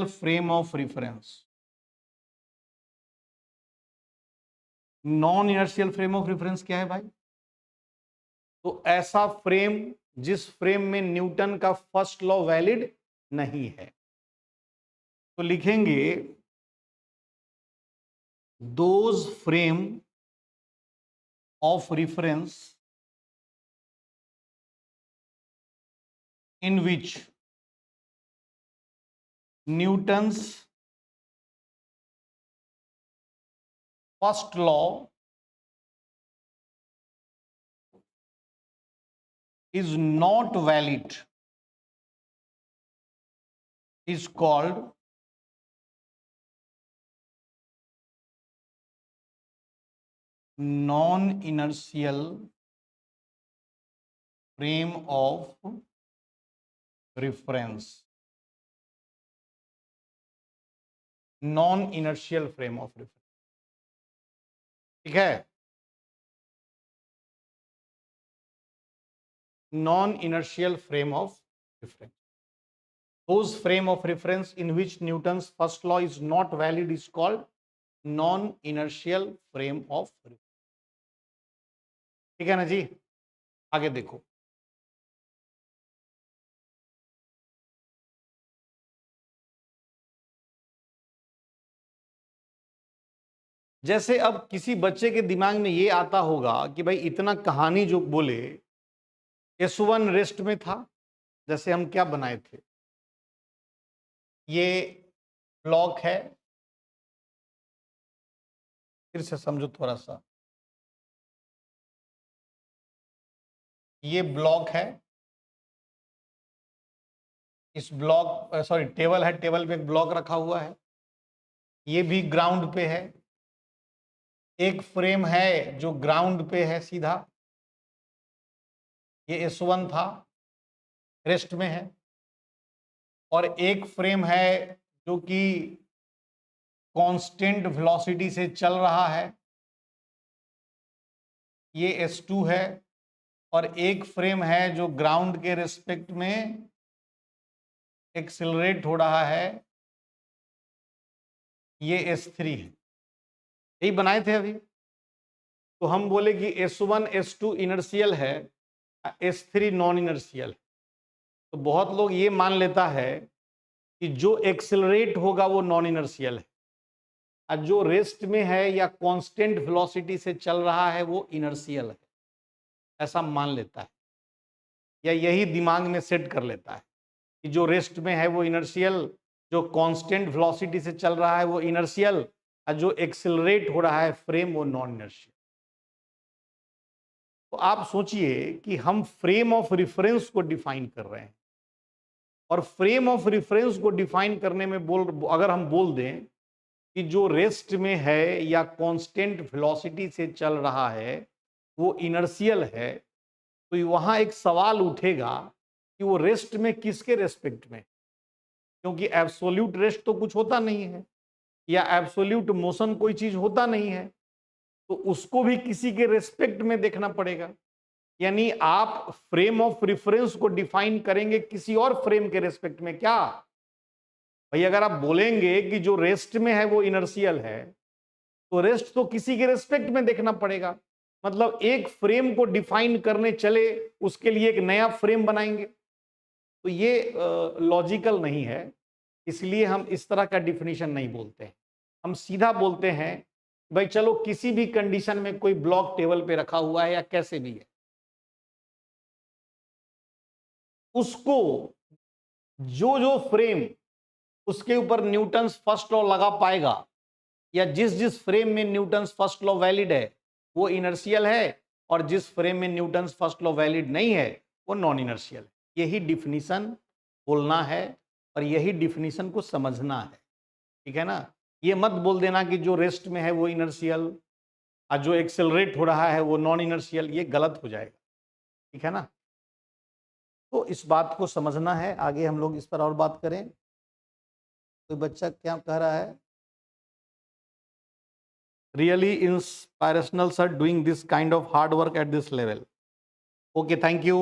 frame of reference. Non inertial frame of reference क्या है भाई? तो ऐसा फ्रेम जिस फ्रेम में न्यूटन का फर्स्ट लॉ वैलिड नहीं है। तो लिखेंगे those frame of reference in which Newton's first law is not valid is called non-inertial frame of reference। non-inertial frame of reference। ठीक है। Non inertial frame of reference. Whose frame of reference in which Newton's first law is not valid is called non-inertial frame of reference. ठीक है ना जी, आगे देखो। जैसे अब किसी बच्चे के दिमाग में ये आता होगा कि भाई इतना कहानी जो बोले S1 रेस्ट में था, जैसे हम क्या बनाए थे, ये ब्लॉक है, फिर से समझो थोड़ा सा, ये ब्लॉक है, इस ब्लॉक सॉरी टेबल है, टेबल पे एक ब्लॉक रखा हुआ है, ये भी ग्राउंड पे है, एक फ्रेम है जो ग्राउंड पे है सीधा, ये S1 था, रेस्ट में है, और एक फ्रेम है जो कि कांस्टेंट वेलोसिटी से चल रहा है, ये S2 है, और एक फ्रेम है जो ग्राउंड के रिस्पेक्ट में एक्सेलरेट हो रहा है, ये S3 है। यही बनाए थे अभी। तो हम बोले कि S1 S2 इनर्शियल है, S3 नॉन इनर्शियल है। तो बहुत लोग ये मान लेता है कि जो एक्सेलरेट होगा वो नॉन इनर्शियल है, और जो रेस्ट में है या कांस्टेंट वेलोसिटी से चल रहा है वो इनर्शियल है, ऐसा मान लेता है, या यही दिमाग में सेट कर लेता है कि जो रेस्ट में है वो इनर्शियल, जो कांस्टेंट वेलोसिटी से चल रहा है वो इनर्शियल, और जो एक्सेलरेट हो रहा है फ्रेम वो नॉन इनर्शियल। तो आप सोचिए कि हम फ्रेम ऑफ रेफरेंस को डिफाइन कर रहे हैं, और फ्रेम ऑफ रेफरेंस को डिफाइन करने में अगर हम बोल दें कि जो रेस्ट में है या कांस्टेंट वेलोसिटी से चल रहा है वो इनर्शियल है, तो वहां एक सवाल उठेगा कि वो रेस्ट में किसके रेस्पेक्ट में, क्योंकि एब्सोल्यूट रेस्ट तो कुछ होता नहीं है, या एब्सोल्यूट मोशन कोई चीज होता नहीं है, तो उसको भी किसी के रेस्पेक्ट में देखना पड़ेगा। यानी आप फ्रेम ऑफ रेफरेंस को डिफाइन करेंगे किसी और फ्रेम के रेस्पेक्ट में क्या भाई? अगर आप बोलेंगे कि जो रेस्ट में है वो इनर्शियल है, तो रेस्ट तो किसी के रेस्पेक्ट में देखना पड़ेगा। मतलब एक फ्रेम को डिफाइन करने चले उसके लिए एक नया फ्रेम बनाएंगे, तो ये लॉजिकल नहीं है। इसलिए हम इस तरह का डिफिनीशन नहीं बोलते हैं, हम सीधा बोलते हैं भाई चलो किसी भी कंडीशन में कोई ब्लॉक टेबल पे रखा हुआ है या कैसे भी है, उसको जो जो फ्रेम उसके ऊपर न्यूटन्स फर्स्ट लॉ लगा पाएगा, या जिस जिस फ्रेम में न्यूटन्स फर्स्ट लॉ वैलिड है वो इनर्शियल है, और जिस फ्रेम में न्यूटन्स फर्स्ट लॉ वैलिड नहीं है वो नॉन इनर्शियल है। यही डिफिनीशन बोलना है और यही डिफिनीशन को समझना है, ठीक है ना? ये मत बोल देना कि जो रेस्ट में है वो इनर्शियल और जो एक्सेलरेट हो रहा है वो नॉन इनर्शियल, ये गलत हो जाएगा, ठीक है ना? तो इस बात को समझना है। आगे हम लोग इस पर और बात करें। कोई बच्चा क्या कह रहा है? Really inspirational sir doing this kind of hard work at this level. Okay, thank you.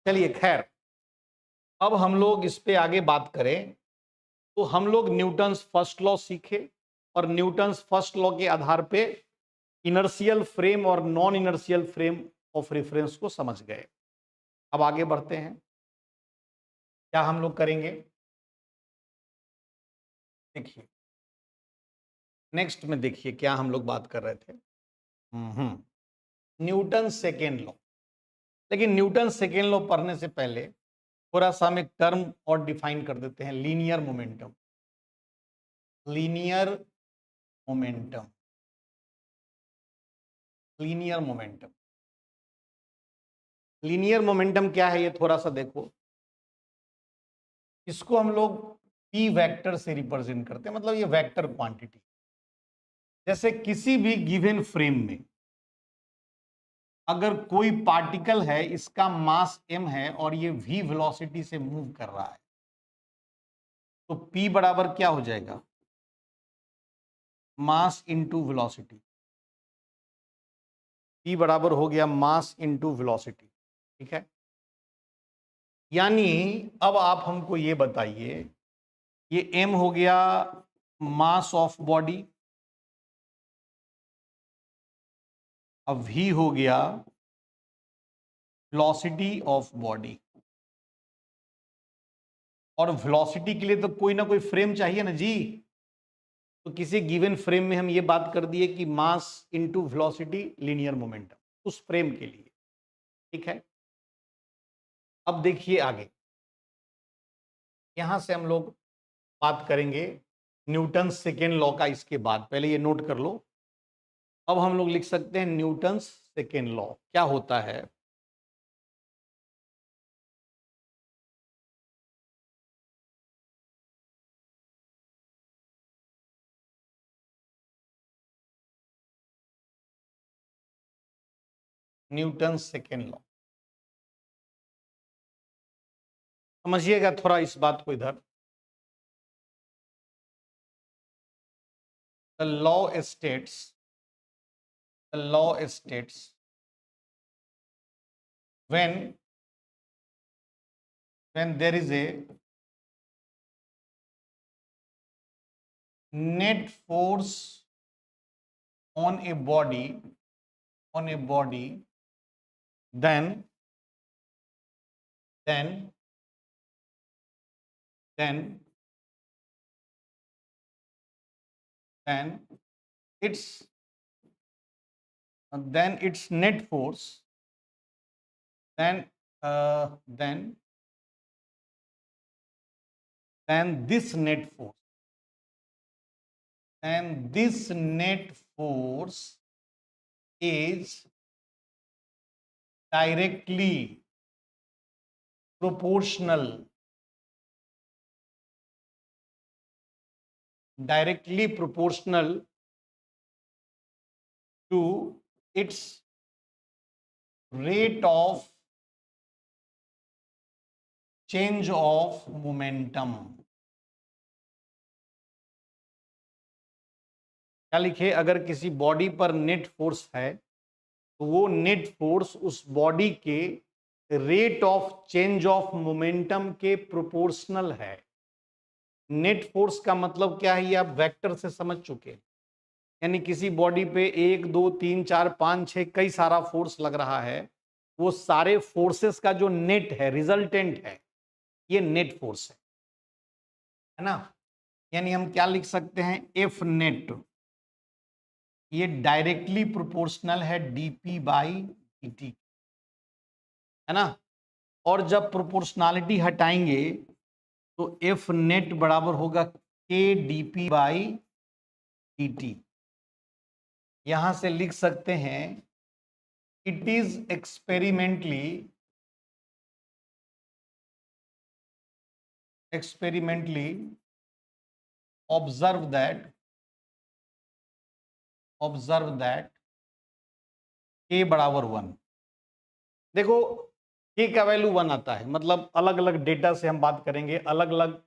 चलिए खैर, अब हम लोग इस पे आगे बात करें तो हम लोग न्यूटन्स फर्स्ट लॉ सीखे, और न्यूटन्स फर्स्ट लॉ के आधार पे इनर्शियल फ्रेम और non inertial frame of reference को समझ गए। अब आगे बढ़ते हैं, क्या हम लोग करेंगे देखिए, नेक्स्ट में देखिए क्या हम लोग बात कर रहे थे। Newton second law. लेकिन न्यूटन सेकेंड लॉ पढ़ने से पहले थोड़ा सा हम एक टर्म और डिफाइन कर देते हैं, linear momentum. Linear momentum, linear momentum, linear momentum क्या है ये थोड़ा सा देखो। इसको हम लोग पी वेक्टर से रिप्रेजेंट करते हैं, मतलब ये वेक्टर क्वांटिटी। जैसे किसी भी गिवन फ्रेम में अगर कोई पार्टिकल है, इसका मास m है और ये v वेलोसिटी से मूव कर रहा है, तो p बराबर क्या हो जाएगा? Mass into velocity. p बराबर हो गया मास इंटू वेलोसिटी, ठीक है? यानी अब आप हमको ये बताइए, ये m हो गया मास ऑफ बॉडी, अब v हो गया वेलोसिटी ऑफ बॉडी, और वेलोसिटी के लिए तो कोई ना कोई फ्रेम चाहिए ना जी। तो किसी गिवन फ्रेम में हम ये बात कर दिए कि mass into velocity linear momentum, उस फ्रेम के लिए, ठीक है। अब देखिए आगे, यहां से हम लोग बात करेंगे न्यूटन सेकेंड लॉ का। इसके बाद पहले ये नोट कर लो। अब हम लोग लिख सकते हैं न्यूटन सेकेंड लॉ क्या होता है। न्यूटन सेकेंड लॉ, समझिएगा थोड़ा इस बात को इधर। The law states, the law states when there is a net force on a body, then then its net force, then this net force, and this net force is directly proportional to its rate of change of momentum। क्या लिखे, अगर किसी body पर net force है तो वो net force उस body के rate of change of momentum के प्रोपोर्शनल है। नेट फोर्स का मतलब क्या है, ये आप वेक्टर से समझ चुके हैं। यानी किसी बॉडी पे 1 2 3 4 5 6 कई सारा फोर्स लग रहा है, वो सारे फोर्सेस का जो नेट है, रिजल्टेंट है, ये नेट फोर्स है ना। यानी हम क्या लिख सकते हैं, एफ नेट, ये डायरेक्टली प्रोपोर्शनल है डीपी बाई dt, है ना। और जब प्रोपोर्शनलिटी हटाएंगे तो एफ नेट बराबर होगा के डीपी बाई dt। यहां से लिख सकते हैं it is experimentally observe that के बराबर 1। देखो के का वैल्यू 1 आता है, मतलब अलग अलग डेटा से हम बात करेंगे, अलग अलग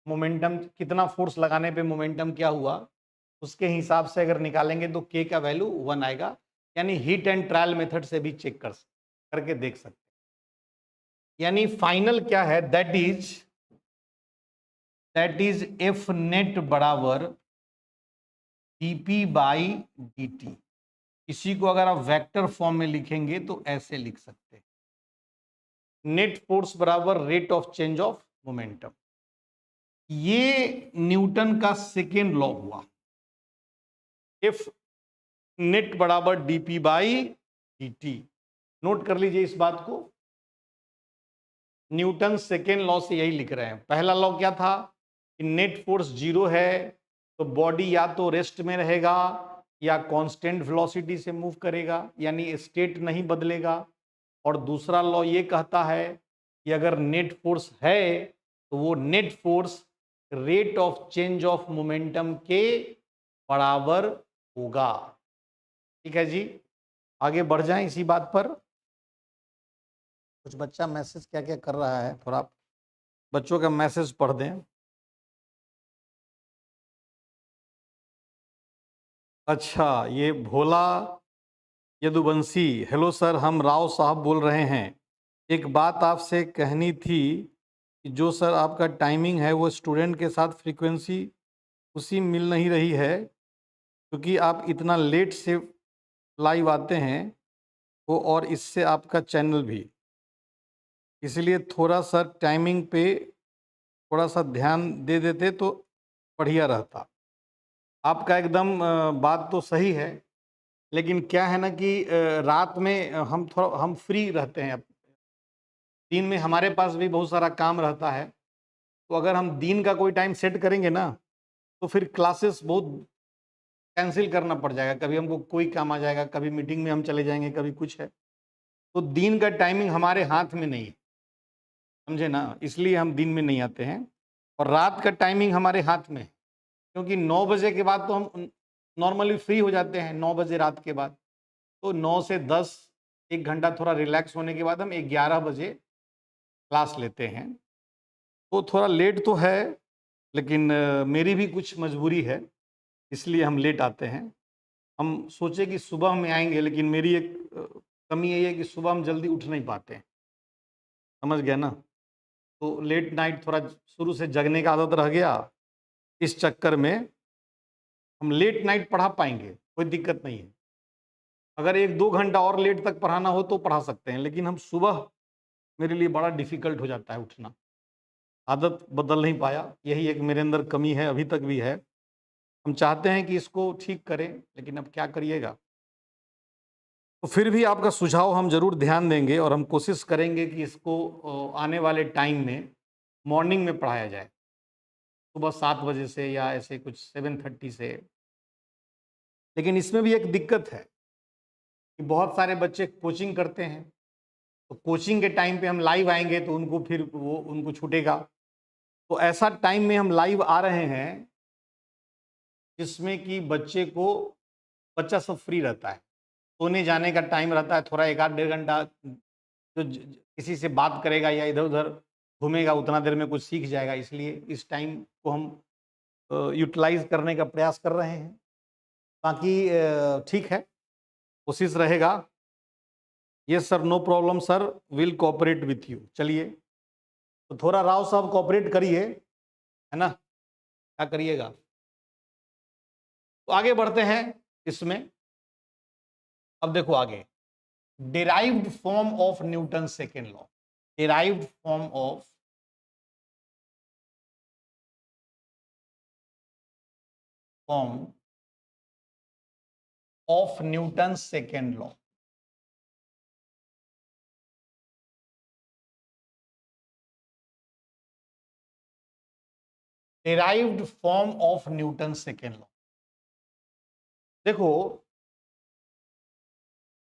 मोमेंटम, कितना फोर्स लगाने पे मोमेंटम क्या हुआ, उसके हिसाब से अगर निकालेंगे तो के का वैल्यू 1 आएगा। यानी हिट एंड ट्रायल मेथड से भी चेक करके देख सकते हैं। यानी फाइनल क्या है, दैट इज एफ नेट बराबर डीपी बाई dt। इसी को अगर आप वेक्टर फॉर्म में लिखेंगे तो ऐसे लिख सकते हैं, नेट फोर्स बराबर rate of change of momentum. ये न्यूटन का सेकेंड लॉ हुआ, इफ नेट बराबर डीपी बाई dt। नोट कर लीजिए इस बात को, न्यूटन सेकेंड लॉ से यही लिख रहे हैं। पहला लॉ क्या था कि नेट फोर्स 0 है तो बॉडी या तो रेस्ट में रहेगा या कांस्टेंट वेलोसिटी से मूव करेगा, यानी स्टेट नहीं बदलेगा। और दूसरा लॉ ये कहता है कि अगर नेट फोर्स है तो वो net force rate of change of momentum के बराबर होगा। ठीक है जी, आगे बढ़ जाएं इसी बात पर। कुछ बच्चा मैसेज क्या क्या कर रहा है, थोड़ा बच्चों का मैसेज पढ़ दें। अच्छा, ये भोला यदुवंशी, हेलो सर, हम राव साहब बोल रहे हैं। एक बात आपसे कहनी थी कि जो सर आपका टाइमिंग है वो स्टूडेंट के साथ फ्रीक्वेंसी उसी मिल नहीं रही है, क्योंकि आप इतना लेट से लाइव आते हैं वो, और इससे आपका चैनल भी, इसलिए थोड़ा सा टाइमिंग पे थोड़ा सा ध्यान दे देते तो बढ़िया रहता। आपका एकदम बात तो सही है, लेकिन क्या है ना कि रात में हम फ्री रहते हैं। दिन में हमारे पास भी बहुत सारा काम रहता है, तो अगर हम दिन का कोई टाइम सेट करेंगे ना तो फिर क्लासेस बहुत कैंसिल करना पड़ जाएगा। कभी हमको कोई काम आ जाएगा, कभी मीटिंग में हम चले जाएंगे, कभी कुछ है। तो दिन का टाइमिंग हमारे हाथ में नहीं है, समझे ना, इसलिए हम दिन में नहीं आते हैं। और रात का टाइमिंग हमारे हाथ में है, क्योंकि 9 बजे के बाद तो हम नॉर्मली फ्री हो जाते हैं। 9 बजे रात के बाद, तो 9 से 10 1 घंटा थोड़ा रिलैक्स होने के बाद हम 11 बजे क्लास लेते हैं। तो थोड़ा लेट तो है, लेकिन मेरी भी कुछ मजबूरी है, इसलिए हम लेट आते हैं। हम सोचे कि सुबह में आएंगे, लेकिन मेरी एक कमी यही है कि सुबह हम जल्दी उठ नहीं पाते हैं, समझ गया ना। तो लेट नाइट थोड़ा शुरू से जगने का आदत रह गया, इस चक्कर में हम लेट नाइट पढ़ा पाएंगे, कोई दिक्कत नहीं है। अगर 1-2 घंटा और लेट तक पढ़ाना हो तो पढ़ा सकते हैं, लेकिन हम सुबह, मेरे लिए बड़ा डिफ़िकल्ट हो जाता है उठना। आदत बदल नहीं पाया, यही एक मेरे अंदर कमी है, अभी तक भी है। हम चाहते हैं कि इसको ठीक करें, लेकिन अब क्या करिएगा। तो फिर भी आपका सुझाव हम ज़रूर ध्यान देंगे, और हम कोशिश करेंगे कि इसको आने वाले टाइम में मॉर्निंग में पढ़ाया जाए, सुबह 7 बजे से या ऐसे कुछ 7:30 से। लेकिन इसमें भी एक दिक्कत है कि बहुत सारे बच्चे कोचिंग करते हैं, तो कोचिंग के टाइम पे हम लाइव आएंगे तो उनको फिर वो उनको छूटेगा। तो ऐसा टाइम में हम लाइव आ रहे हैं जिसमें कि बच्चा सब फ्री रहता है, सोने जाने का टाइम रहता है, थोड़ा 1 आध डेढ़ घंटा जो किसी से बात करेगा या इधर उधर घूमेगा, उतना देर में कुछ सीख जाएगा। इसलिए इस टाइम को हम यूटिलाइज करने का प्रयास कर रहे हैं। बाकी ठीक है, कोशिश रहेगा। Yes sir, no problem sir, will cooperate with you. चलिए, तो थोड़ा राव साहब कोऑपरेट करिए, है ना, क्या करिएगा। तो आगे बढ़ते हैं इसमें। अब देखो आगे, derived form of Newton second law. Derived form of Newton second law. Derived form of Newton second law. देखो,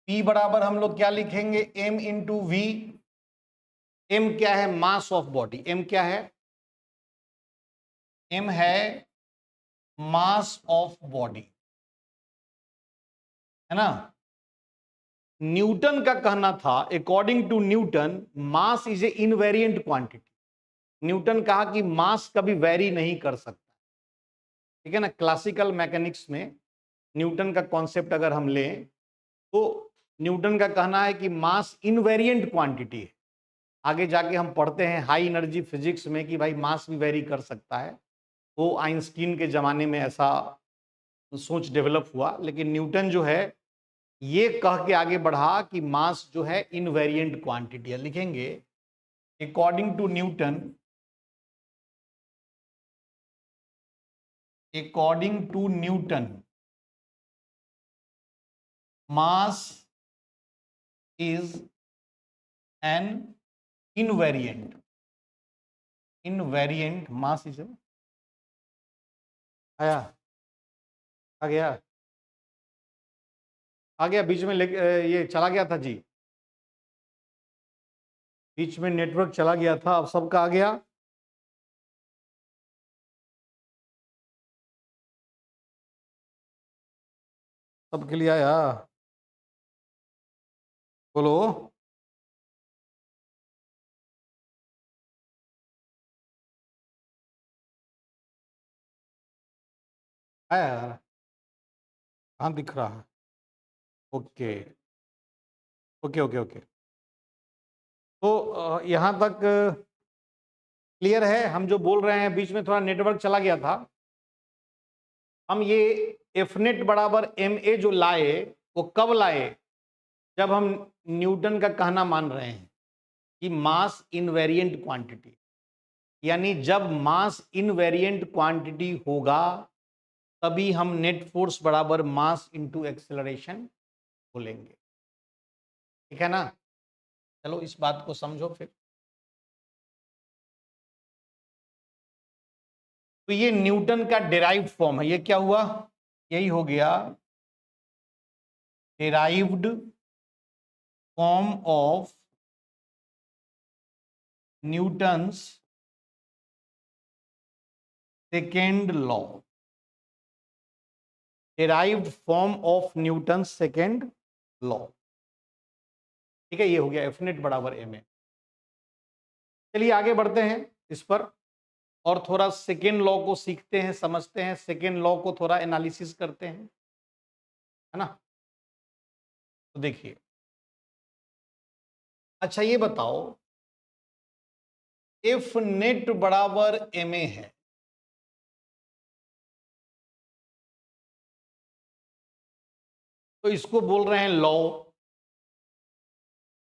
P बराबर हम लोग क्या लिखेंगे, m इंटू वी। m क्या है, मास ऑफ बॉडी। m क्या है, m है मास ऑफ बॉडी, है ना। न्यूटन का कहना था, according to Newton, mass is a invariant quantity. Newton कहा कि मास कभी वेरी नहीं कर सकता, ठीक है ना। क्लासिकल मैकेनिक्स में न्यूटन का कॉन्सेप्ट अगर हम लें तो न्यूटन का कहना है कि मास इनवेरिएंट क्वांटिटी है। आगे जाके हम पढ़ते हैं हाई एनर्जी फिजिक्स में कि भाई मास भी वेरी कर सकता है। वो आइंस्टीन के ज़माने में ऐसा सोच डेवलप हुआ, लेकिन न्यूटन जो है ये कह के आगे बढ़ा कि मास जो है इनवेरिएंट क्वांटिटी है। लिखेंगे, according to Newton, according to Newton mass is an invariant mass is, आया, आ गया, आ गया बीच में ये चला गया था जी, बीच में नेटवर्क चला गया था, अब सबका आ गया। सबके लिए आया, बोलो। आया यार, कहाँ दिख रहा है। Okay okay okay okay. तो यहाँ तक क्लियर है? हम जो बोल रहे हैं, बीच में थोड़ा नेटवर्क चला गया था। हम ये एफ नेट बराबर एम ए जो लाए, वो कब लाए? जब हम न्यूटन का कहना मान रहे हैं कि मास इनवेरिएंट क्वांटिटी, यानी जब मास इनवेरिएंट क्वांटिटी होगा तभी हम नेट फोर्स बराबर मास इनटू एक्सेलरेशन बोलेंगे। ठीक है ना? चलो इस बात को समझो फिर। तो ये न्यूटन का डिराइव्ड फॉर्म है। ये क्या हुआ? यही हो गया derived form of Newton's second law. Derived form of Newton second law. ठीक है, ये हो गया एफ नेट बराबर एम ए। चलिए आगे बढ़ते हैं इस पर और थोड़ा सेकेंड लॉ को सीखते हैं, समझते हैं, सेकेंड लॉ को थोड़ा एनालिसिस करते हैं, है ना? तो देखिए, अच्छा ये बताओ, एफ नेट बराबर एम ए है, तो इसको बोल रहे हैं लॉ।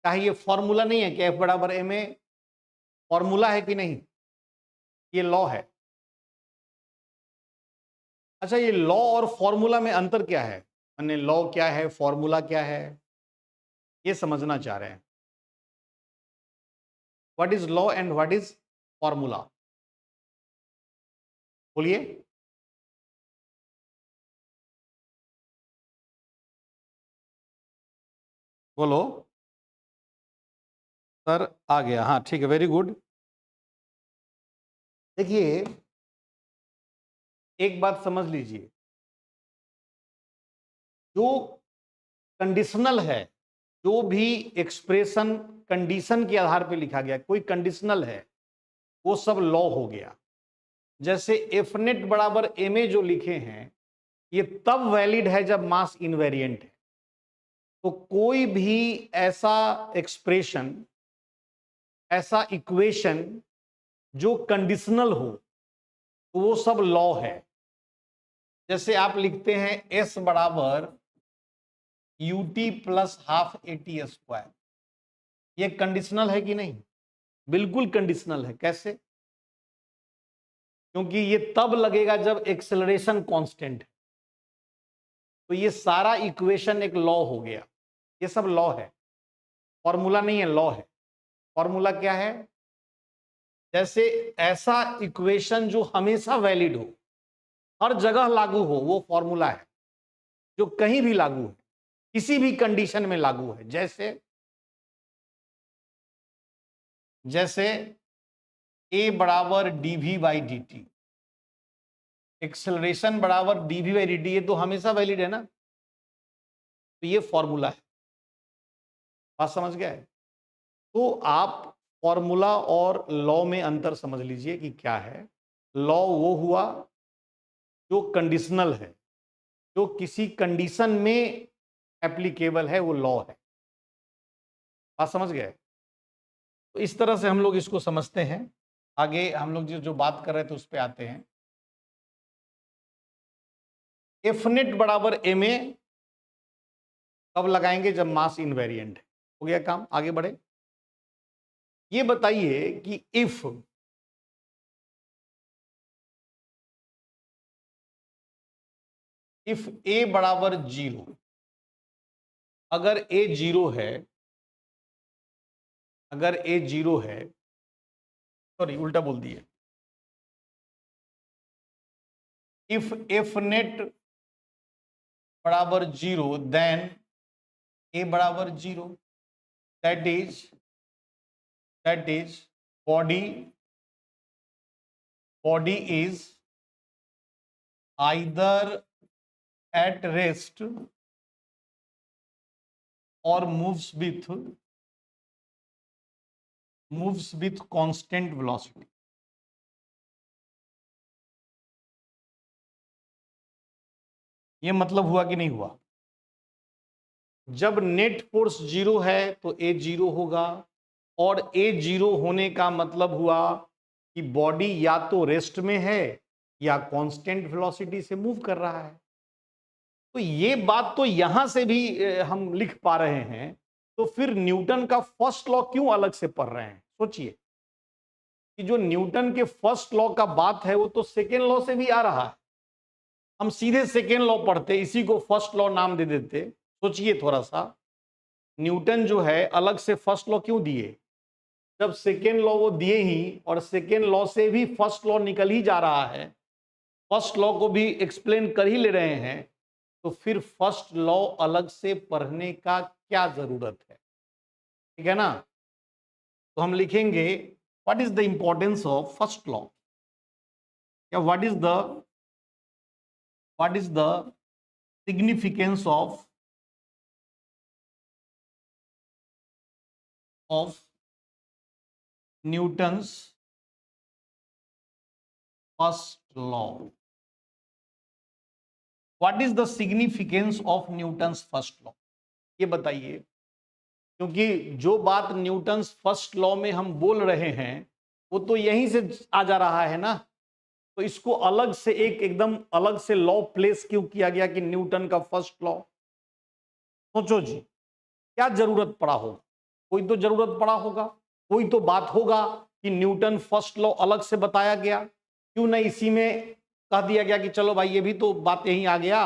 चाहे ये फॉर्मूला नहीं है कि एफ बराबर एम ए फॉर्मूला है कि नहीं? ये लॉ है। अच्छा, ये लॉ और फॉर्मूला में अंतर क्या है? मैंने लॉ क्या है, फॉर्मूला क्या है, ये समझना चाह रहे हैं। What is law and what is formula? बोलिए। बोलो सर, आ गया। हाँ ठीक है, वेरी गुड। देखिए, एक बात समझ लीजिए, जो कंडीशनल है, जो भी एक्सप्रेशन कंडीशन के आधार पे लिखा गया, कोई कंडीशनल है, वो सब लॉ हो गया। जैसे एफ नेट बराबर एम ए जो लिखे हैं, ये तब वैलिड है जब मास इनवेरिएंट है। तो कोई भी ऐसा एक्सप्रेशन, ऐसा इक्वेशन जो कंडीशनल हो, तो वो सब लॉ है। जैसे आप लिखते हैं एस बराबर UT plus half eighty square, ये कंडीशनल है कि नहीं? बिल्कुल कंडीशनल है। कैसे? क्योंकि ये तब लगेगा जब एक्सेलरेशन कांस्टेंट है। तो ये सारा इक्वेशन एक लॉ हो गया। ये सब लॉ है, फॉर्मूला नहीं है, लॉ है। फॉर्मूला क्या है? जैसे ऐसा इक्वेशन जो हमेशा वैलिड हो, हर जगह लागू हो, वो फॉर्मूला है। जो कहीं भी लागू है, किसी भी कंडीशन में लागू है। जैसे जैसे ए बराबर dv by d t, acceleration बराबर डीवी बाई डी टी, ये तो हमेशा वैलिड है ना। तो ये फॉर्मूला है। बात समझ गया है? तो आप फॉर्मूला और लॉ में अंतर समझ लीजिए कि क्या है। लॉ वो हुआ जो कंडीशनल है, जो किसी कंडीशन में एप्लीकेबल है, वो लॉ है। बात समझ गए? तो इस तरह से हम लोग इसको समझते हैं। आगे हम लोग जो बात कर रहे थे उस पर आते हैं। एफ नेट बराबर एम ए कब लगाएंगे? जब मास इनवेरिएंट है। हो गया काम, आगे बढ़े। ये बताइए कि इफ ए बराबर जीरो, अगर ए जीरो है, अगर ए जीरो है, सॉरी उल्टा बोल दिए, इफ एफ नेट बराबर जीरो देन ए बराबर zero, that is body is either at rest और मूव्स विथ कांस्टेंट वेलोसिटी। ये मतलब हुआ कि नहीं हुआ? जब नेट फोर्स जीरो है तो ए जीरो होगा, और A0 होने का मतलब हुआ कि बॉडी या तो रेस्ट में है या कांस्टेंट वेलोसिटी से मूव कर रहा है। तो ये बात तो यहां से भी हम लिख पा रहे हैं, तो फिर न्यूटन का फर्स्ट लॉ क्यों अलग से पढ़ रहे हैं? सोचिए कि जो न्यूटन के फर्स्ट लॉ का बात है वो तो सेकेंड लॉ से भी आ रहा है। हम सीधे सेकेंड लॉ पढ़ते, इसी को फर्स्ट लॉ नाम दे देते। सोचिए थोड़ा सा, न्यूटन जो है अलग से फर्स्ट लॉ क्यों दिए? जब सेकेंड लॉ वो दिए ही, और सेकेंड लॉ से भी फर्स्ट लॉ निकल ही जा रहा है, फर्स्ट लॉ को भी एक्सप्लेन कर ही ले रहे हैं, तो फिर फर्स्ट लॉ अलग से पढ़ने का क्या जरूरत है? ठीक है ना? तो हम लिखेंगे what is the importance of first law, या what is the significance of Newton's first law. What is the significance of Newton's first law, ये बताइए। क्योंकि जो बात न्यूटन्स फर्स्ट लॉ में हम बोल रहे हैं वो तो यहीं से आ जा रहा है ना, तो इसको अलग से एकदम अलग से लॉ प्लेस क्यों किया गया कि न्यूटन का फर्स्ट लॉ? सोचो जी, क्या जरूरत पड़ा होगा? कोई तो जरूरत पड़ा होगा, कोई तो बात होगा कि न्यूटन फर्स्ट लॉ अलग से बताया गया। क्यों नहीं इसी में कह दिया गया कि चलो भाई ये भी तो बात यहीं आ गया?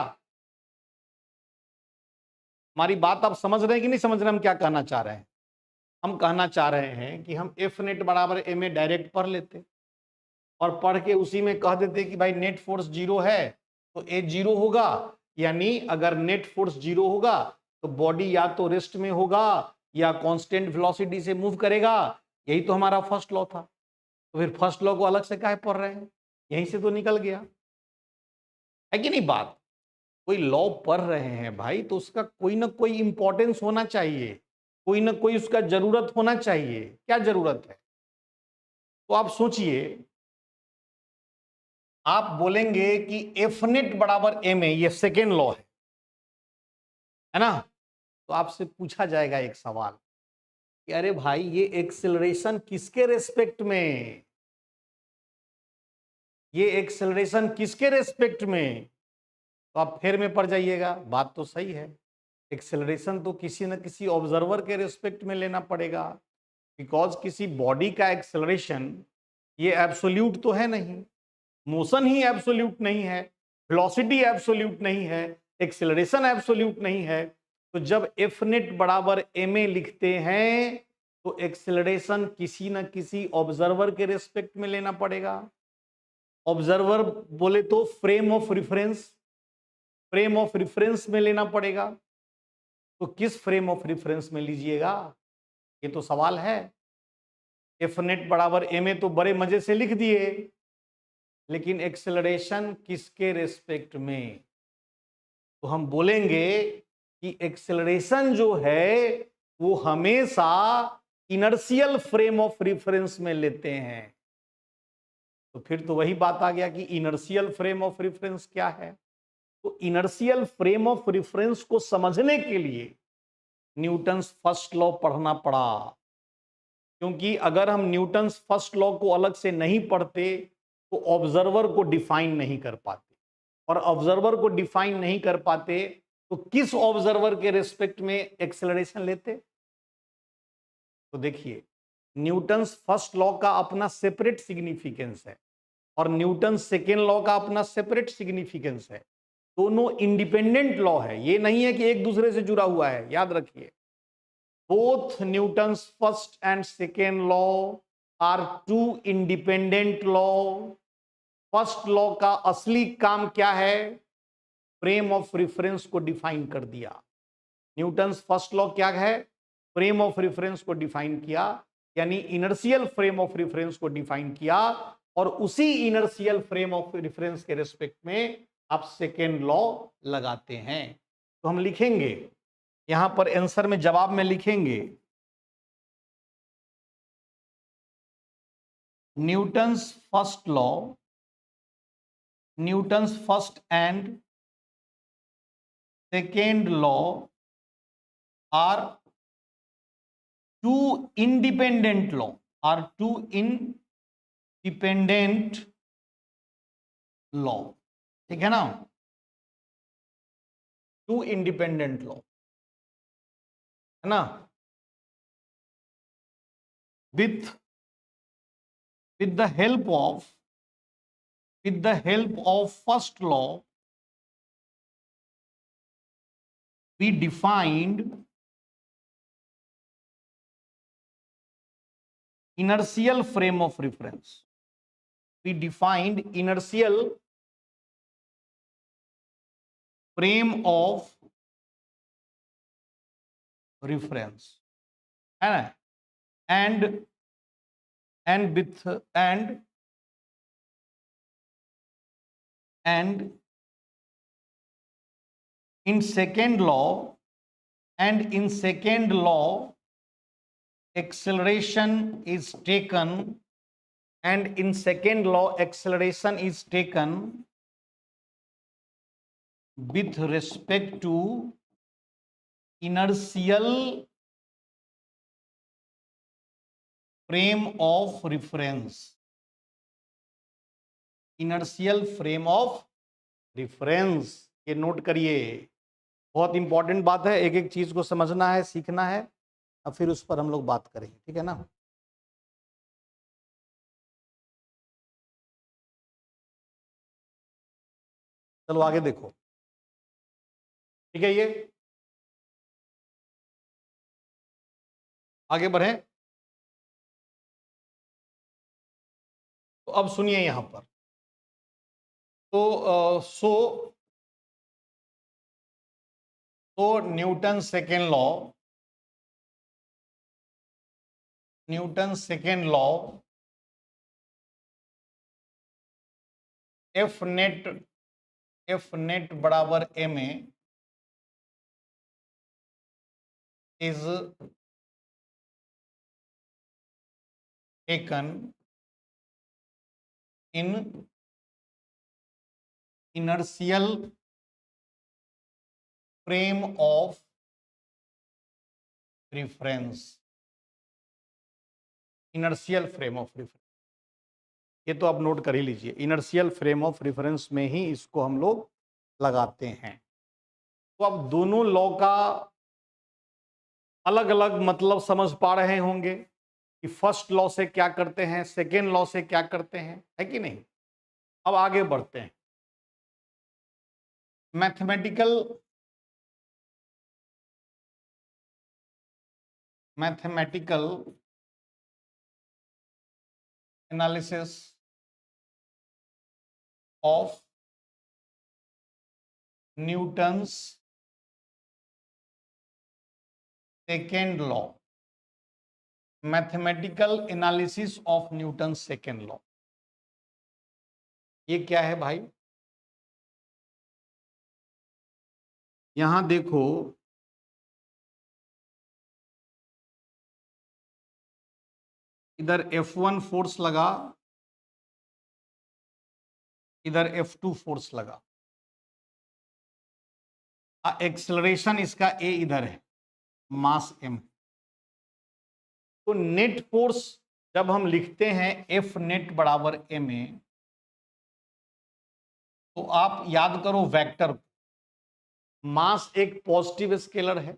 हमारी बात आप समझ रहे हैं कि नहीं समझ रहे? हम क्या कहना चाह रहे हैं? हम कहना चाह रहे हैं कि हम एफ नेट बराबर एम ए डायरेक्ट पढ़ लेते, और पढ़ के उसी में कह देते कि भाई नेट फोर्स जीरो है तो ए जीरो होगा, यानी अगर नेट फोर्स जीरो होगा तो बॉडी या तो रेस्ट में होगा या कांस्टेंट वेलोसिटी से मूव करेगा। यही तो हमारा फर्स्ट लॉ था। तो फिर फर्स्ट लॉ को अलग से काहे पढ़ रहे हैं? यहीं से तो निकल गया है कि नहीं बात? कोई लॉ पढ़ रहे हैं भाई तो उसका कोई ना कोई इंपॉर्टेंस होना चाहिए, कोई ना कोई उसका जरूरत होना चाहिए। क्या जरूरत है? तो आप सोचिए, आप बोलेंगे कि एफ नेट बराबर एम ए, ये सेकेंड लॉ है ना? तो आपसे पूछा जाएगा एक सवाल कि अरे भाई ये एक्सेलरेशन किसके रेस्पेक्ट में, ये एक्सेलरेशन किसके रेस्पेक्ट में? तो आप फेर में पड़ जाइएगा। बात तो सही है, एक्सेलरेशन तो किसी न किसी ऑब्जर्वर के रेस्पेक्ट में लेना पड़ेगा, बिकॉज किसी बॉडी का एक्सेलरेशन ये एब्सोल्यूट तो है नहीं, मोशन ही एब्सोल्यूट नहीं है, वेलोसिटी एब्सोल्यूट नहीं है, एक्सेलरेशन एब्सोल्यूट नहीं है। तो जब एफ नेट बराबर एम ए लिखते हैं तो एक्सेलरेशन किसी न किसी ऑब्जर्वर के रेस्पेक्ट में लेना पड़ेगा। ऑब्जर्वर बोले तो frame of reference, frame of reference में लेना पड़ेगा। तो किस फ्रेम ऑफ रेफरेंस में लीजिएगा, ये तो सवाल है। एफ नेट बराबर एम ए तो बड़े मजे से लिख दिए, लेकिन एक्सेलरेशन किसके रेस्पेक्ट में? तो हम बोलेंगे कि एक्सेलरेशन जो है वो हमेशा इनर्शियल फ्रेम ऑफ रेफरेंस में लेते हैं। तो फिर तो वही बात आ गया कि इनर्शियल फ्रेम ऑफ रेफरेंस क्या है। तो इनर्शियल फ्रेम ऑफ रेफरेंस को समझने के लिए न्यूटन्स फर्स्ट लॉ पढ़ना पड़ा, क्योंकि अगर हम न्यूटन्स फर्स्ट लॉ को अलग से नहीं पढ़ते तो ऑब्जर्वर को डिफाइन नहीं कर पाते, और ऑब्जर्वर को डिफाइन नहीं कर पाते तो किस ऑब्जर्वर के रेस्पेक्ट में एक्सेलरेशन लेते? तो देखिए, न्यूटन्स फर्स्ट लॉ का अपना सेपरेट सिग्निफिकेंस है और न्यूटन सेकेंड लॉ का अपना सेपरेट सिग्निफिकेंस है। दोनों इंडिपेंडेंट लॉ है, ये नहीं है कि एक दूसरे से जुड़ा हुआ है, याद रखिए। Both Newton's first and second law are two independent law. First law का असली काम क्या है? फ्रेम ऑफ रेफरेंस को डिफाइन कर दिया। न्यूटन्स फर्स्ट लॉ क्या है? फ्रेम ऑफ रेफरेंस को डिफाइन किया, यानी इनर्शियल फ्रेम ऑफ रेफरेंस को डिफाइन किया, और उसी इनर्शियल फ्रेम ऑफ रेफरेंस के रेस्पेक्ट में आप सेकेंड लॉ लगाते हैं। तो हम लिखेंगे यहां पर आंसर में, जवाब में लिखेंगे Newton's first law, Newton's first and second law are two independent law और टू इंडिपेंडेंट लॉ, ठीक है ना, टू इंडिपेंडेंट लॉ, है ना, with the help of first law we defined inertial frame of reference. We defined inertial frame of reference, है ना, and with and in second law acceleration is taken, and in second law acceleration is taken with respect to inertial frame of reference. Inertial frame of reference, ये note करिए, बहुत important बात है, एक एक चीज को समझना है, सीखना है, अब फिर उस पर हम लोग बात करेंगे, ठीक है ना। चलो आगे देखो, ठीक है, ये आगे बढ़े। तो अब सुनिए यहां पर, तो Newton second law F net बराबर M A is taken in inertial frame of reference. inertial frame of reference, ये तो आप नोट कर ही लीजिए, inertial frame of reference में ही इसको हम लोग लगाते हैं। तो अब दोनों लॉ का अलग अलग मतलब समझ पा रहे होंगे कि फर्स्ट लॉ से क्या करते हैं, सेकेंड लॉ से क्या करते हैं, है कि नहीं। अब आगे बढ़ते हैं। Mathematical analysis of Newton's second law, mathematical analysis of Newton second law, ये क्या है भाई। यहां देखो, इधर F1 फोर्स लगा, इधर F2 फोर्स लगा, एक्सेलरेशन इसका A इधर है, मास M। तो नेट फोर्स जब हम लिखते हैं F नेट बराबर M ए, तो आप याद करो वेक्टर, मास एक पॉजिटिव स्केलर है,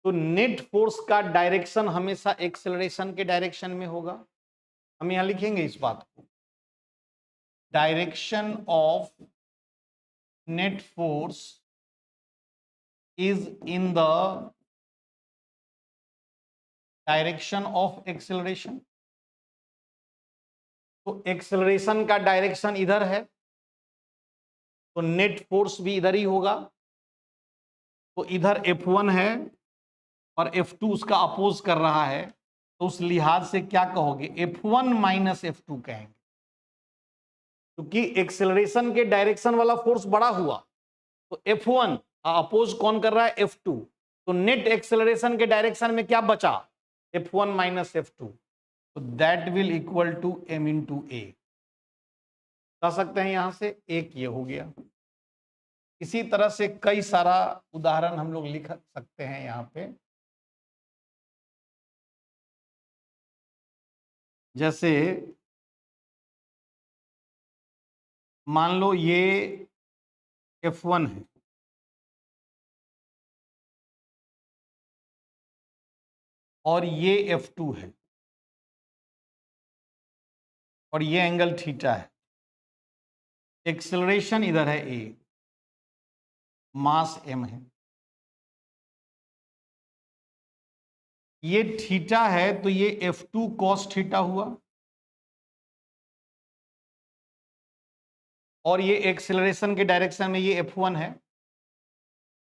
तो नेट फोर्स का डायरेक्शन हमेशा एक्सेलरेशन के डायरेक्शन में होगा। हम यहां लिखेंगे इस बात को, direction of net force is in the direction of acceleration. तो एक्सेलरेशन का डायरेक्शन इधर है, तो नेट फोर्स भी इधर ही होगा। तो इधर F1 है और F2 उसका अपोज कर रहा है, तो उस लिहाज से क्या कहोगे, F1 माइनस F2 कहेंगे, क्योंकि एक्सेलरेशन के डायरेक्शन वाला फोर्स बड़ा हुआ, तो F1 अपोज कौन कर रहा है, F2, तो नेट एक्सेलरेशन के डायरेक्शन में क्या बचा, F1 माइनस F2, तो that will equal to M into A. कह सकते हैं यहां से एक ये हो गया। इसी तरह से कई सारा उदाहरण हम लोग लिख सकते हैं यहां पे। जैसे मान लो ये F1 है और ये F2 है और ये एंगल थीटा है। एक्सेलरेशन इधर है a, मास m है। ये थीटा है तो ये F2 cos थीटा हुआ और ये एक्सेलरेशन के डायरेक्शन में ये F1 है।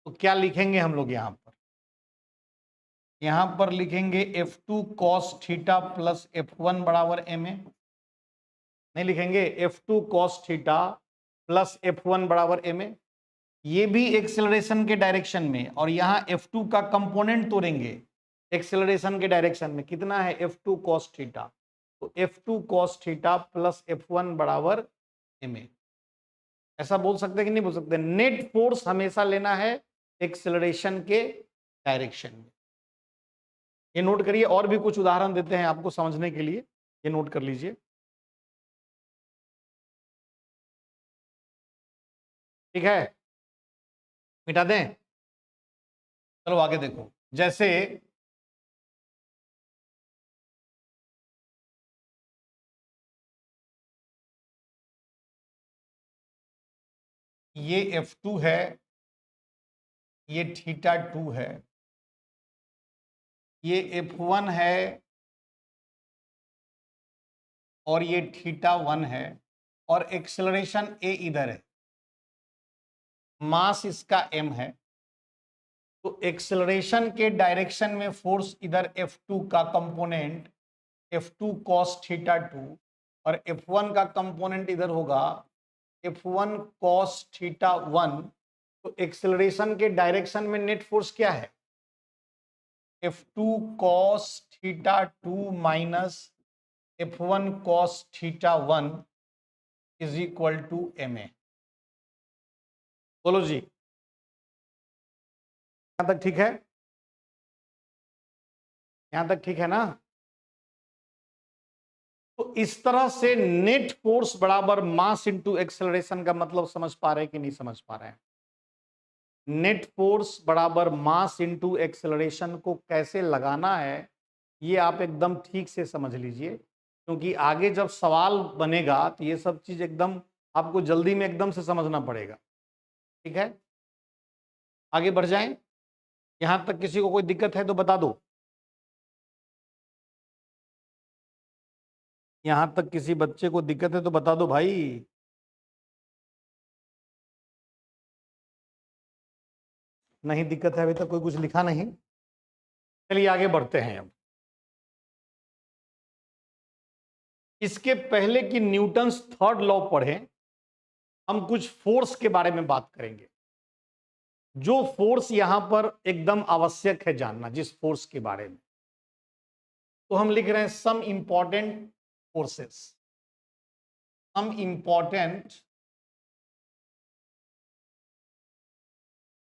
तो क्या लिखेंगे हम लोग यहां पर लिखेंगे F2 cos theta plus F1 बराबर ma। नहीं लिखेंगे F2 cos theta plus F1 बराबर ma। ये भी एक्सेलरेशन के डायरेक्शन में और यहां F2 का कंपोनेंट तोड़ेंगे एक्सेलरेशन के डायरेक्शन में। कितना है F2 cos थीटा, तो F2 cos theta plus F1 बराबर ma। ऐसा बोल सकते कि नहीं बोल सकते? नेट फोर्स हमेशा लेना है एक्सेलरेशन के डायरेक्शन में। ये नोट करिए, और भी कुछ उदाहरण देते हैं आपको समझने के लिए, ये नोट कर लीजिए। ठीक है, मिटा दें? चलो आगे देखो। जैसे ये F2 है, ये थीटा 2 है, ये F1 है और ये थीटा 1 है और एक्सेलरेशन a इधर है, मास इसका m है। तो एक्सेलरेशन के डायरेक्शन में फोर्स इधर F2 का कंपोनेंट F2 cos थीटा 2 और F1 का कंपोनेंट इधर होगा F1 cos थीटा 1। तो एक्सेलरेशन के डायरेक्शन में नेट फोर्स क्या है? F2 cos theta 2 minus F1 cos theta 1 is equal to ma। बोलो जी, यहां तक ठीक है? यहां तक ठीक है ना? तो इस तरह से नेट फोर्स बराबर मास इंटू एक्सेलरेशन का मतलब समझ पा रहे हैं कि नहीं समझ पा रहे हैं? नेट फोर्स बराबर मास इंटू एक्सेलरेशन को कैसे लगाना है, ये आप एकदम ठीक से समझ लीजिए, क्योंकि आगे जब सवाल बनेगा तो ये सब चीज एकदम आपको जल्दी में एकदम से समझना पड़ेगा। ठीक है, आगे बढ़ जाएं। यहां तक किसी को कोई दिक्कत है तो बता दो। यहां तक किसी बच्चे को दिक्कत है तो बता दो भाई। नहीं दिक्कत है, अभी तक कोई कुछ लिखा नहीं। चलिए आगे बढ़ते हैं। अब इसके पहले कि न्यूटन्स थर्ड लॉ पढ़ें, हम कुछ फोर्स के बारे में बात करेंगे। जो फोर्स यहां पर एकदम आवश्यक है जानना, जिस फोर्स के बारे में, तो हम लिख रहे हैं some important forces. Some important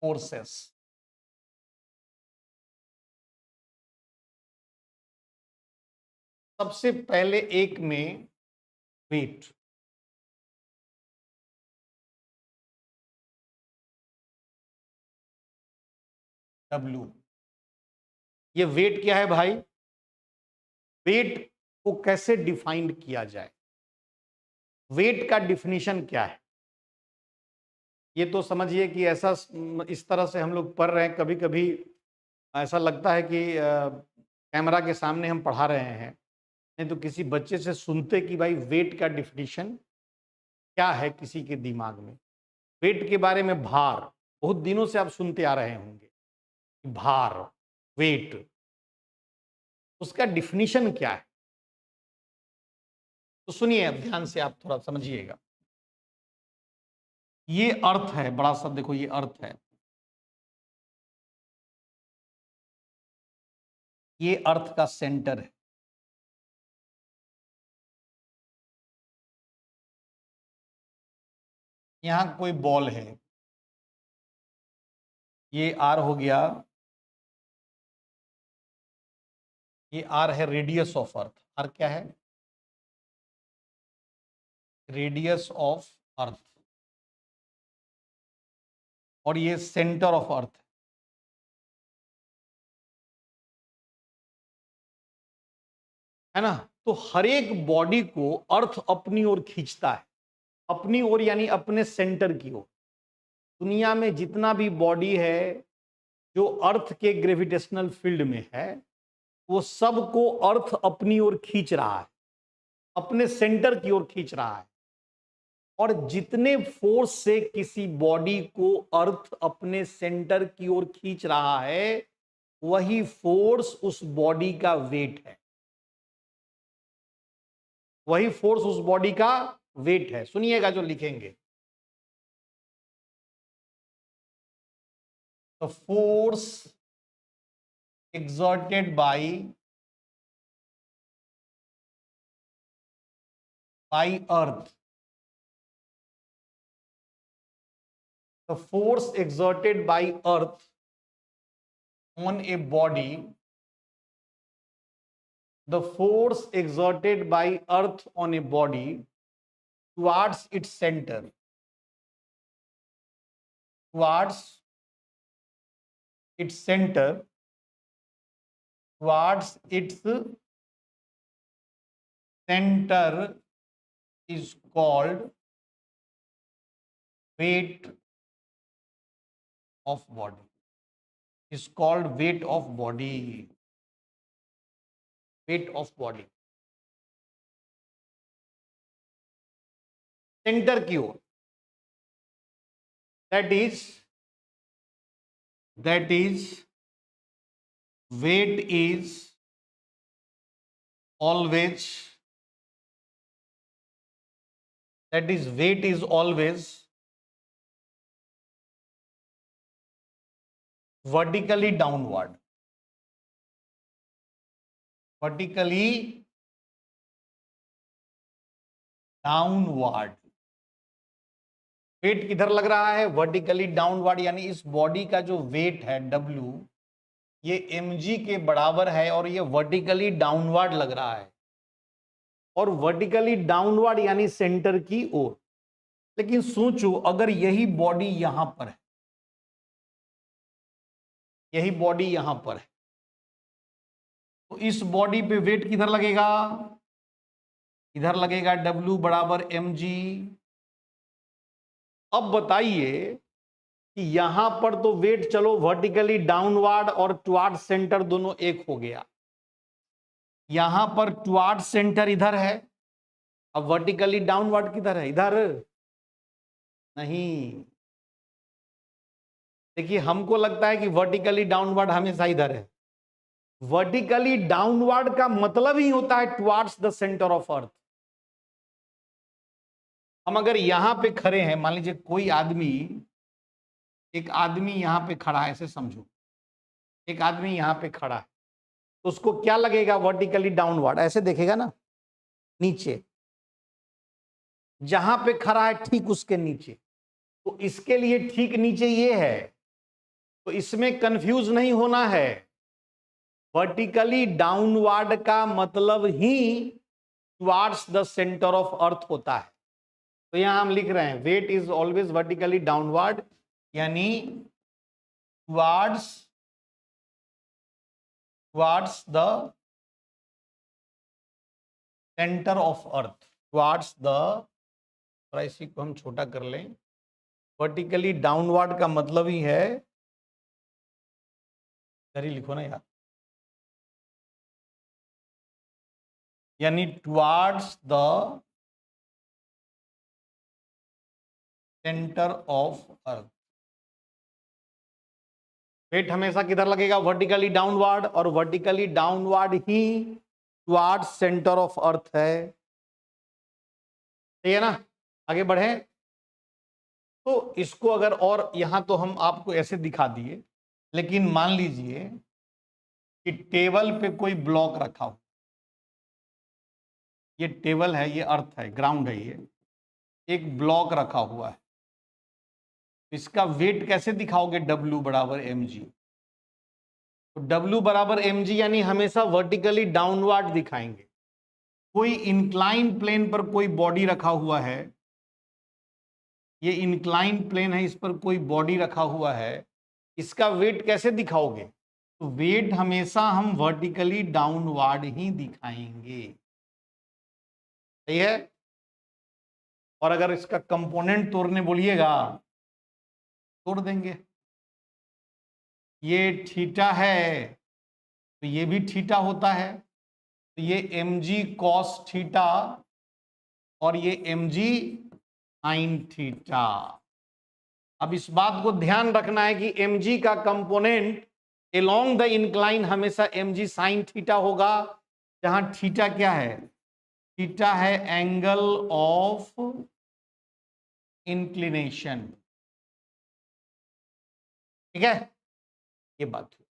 forces. सबसे पहले एक में वेट। W। ये वेट क्या है भाई? वेट को कैसे डिफाइंड किया जाए? वेट का डिफिनीशन क्या है? ये तो समझिए कि ऐसा इस तरह से हम लोग पढ़ रहे हैं, कभी कभी ऐसा लगता है कि कैमरा के सामने हम पढ़ा रहे हैं, नहीं तो किसी बच्चे से सुनते कि भाई वेट का डिफिनीशन क्या है किसी के दिमाग में। वेट के बारे में भार बहुत दिनों से आप सुनते आ रहे होंगे, भार, वेट, उसका डिफिनीशन क्या है? तो सुनिए अब ध्यान से, आप थोड़ा समझिएगा। ये अर्थ है बड़ा सा, देखो ये अर्थ है, ये अर्थ का सेंटर है। यहां कोई बॉल है, ये आर हो गया, ये आर है रेडियस ऑफ अर्थ। आर क्या है? रेडियस ऑफ अर्थ, और ये सेंटर ऑफ अर्थ है ना। तो हर एक बॉडी को अर्थ अपनी ओर खींचता है, अपनी ओर यानी अपने सेंटर की ओर। दुनिया में जितना भी बॉडी है जो अर्थ के ग्रेविटेशनल फील्ड में है, वो सबको अर्थ अपनी ओर खींच रहा है, अपने सेंटर की ओर खींच रहा है। और जितने फोर्स से किसी बॉडी को अर्थ अपने सेंटर की ओर खींच रहा है, वही फोर्स उस बॉडी का वेट है, वही फोर्स उस बॉडी का वेट है। सुनिएगा जो लिखेंगे, the force exerted by earth, the force exerted by earth on a body, the force exerted by earth on a body towards its center, towards its center, towards its center is called weight of body, is called weight of body, weight of body। Centre की ओर, that is weight is always, that is weight is always vertically downward, vertically downward. Weight किधर लग रहा है? Vertically downward, यानी इस body का जो wait है W, ये mg के बराबर है और ये वर्टिकली डाउनवर्ड लग रहा है, और वर्टिकली डाउनवर्ड यानी सेंटर की ओर। लेकिन सोचो अगर यही बॉडी यहां पर है, यही बॉडी यहां पर है, तो इस बॉडी पे वेट किधर लगेगा? इधर लगेगा W बराबर mg। अब बताइए कि यहां पर तो वेट चलो वर्टिकली डाउनवर्ड और टुवार्ड सेंटर दोनों एक हो गया, यहां पर टुवार्ड सेंटर इधर है, अब वर्टिकली डाउनवर्ड किधर है? इधर नहीं। देखिए हमको लगता है कि वर्टिकली डाउनवर्ड हमेशा इधर है, वर्टिकली डाउनवर्ड का मतलब ही होता है टुवार्ड्स द सेंटर ऑफ अर्थ। हम अगर यहां पे खड़े हैं, मान लीजिए कोई आदमी, एक आदमी यहां पे खड़ा है, ऐसे समझो एक आदमी यहां पे खड़ा है, तो उसको क्या लगेगा? वर्टिकली डाउनवर्ड, ऐसे देखेगा ना नीचे, जहां पे खड़ा है ठीक उसके नीचे। तो इसके लिए ठीक नीचे ये है, तो इसमें कंफ्यूज नहीं होना है। वर्टिकली डाउनवर्ड का मतलब ही towards the centre of earth होता है। तो यहां हम लिख रहे हैं weight is always vertically downward, यानी towards the centre of earth, towards the, थोड़ा इसी को हम छोटा कर लें, वर्टिकली डाउनवर्ड का मतलब ही है, इधर ही लिखो ना यार, यानी towards the centre of earth. Weight हमेशा किधर लगेगा? वर्टिकली डाउनवर्ड, और वर्टिकली डाउनवर्ड ही टुवार्ड्स सेंटर ऑफ अर्थ है। सही है ना? आगे बढ़े तो इसको अगर, और यहां तो हम आपको ऐसे दिखा दिए, लेकिन मान लीजिए कि टेबल पे कोई ब्लॉक रखा हो, ये टेबल है, ये अर्थ है, ग्राउंड है, ये एक ब्लॉक रखा हुआ है, इसका वेट कैसे दिखाओगे? W बराबर mg। तो W बराबर mg यानी हमेशा वर्टिकली डाउनवर्ड दिखाएंगे, कोई इंक्लाइन प्लेन पर कोई बॉडी रखा हुआ है, ये इंक्लाइन प्लेन है, इस पर कोई बॉडी रखा हुआ है, इसका वेट कैसे दिखाओगे? तो वेट हमेशा हम वर्टिकली डाउनवर्ड ही दिखाएंगे, सही है। और अगर इसका कंपोनेंट तोड़ने बोलिएगा तोड़ देंगे। ये थीटा है तो ये भी थीटा होता है, तो ये mg cos थीटा और ये mg sin थीटा। अब इस बात को ध्यान रखना है कि mg का कंपोनेंट एलोंग द इंक्लाइन हमेशा mg sin थीटा होगा, जहां थीटा क्या है? थीटा है एंगल ऑफ इंक्लिनेशन, ठीक है, ये बात हुई।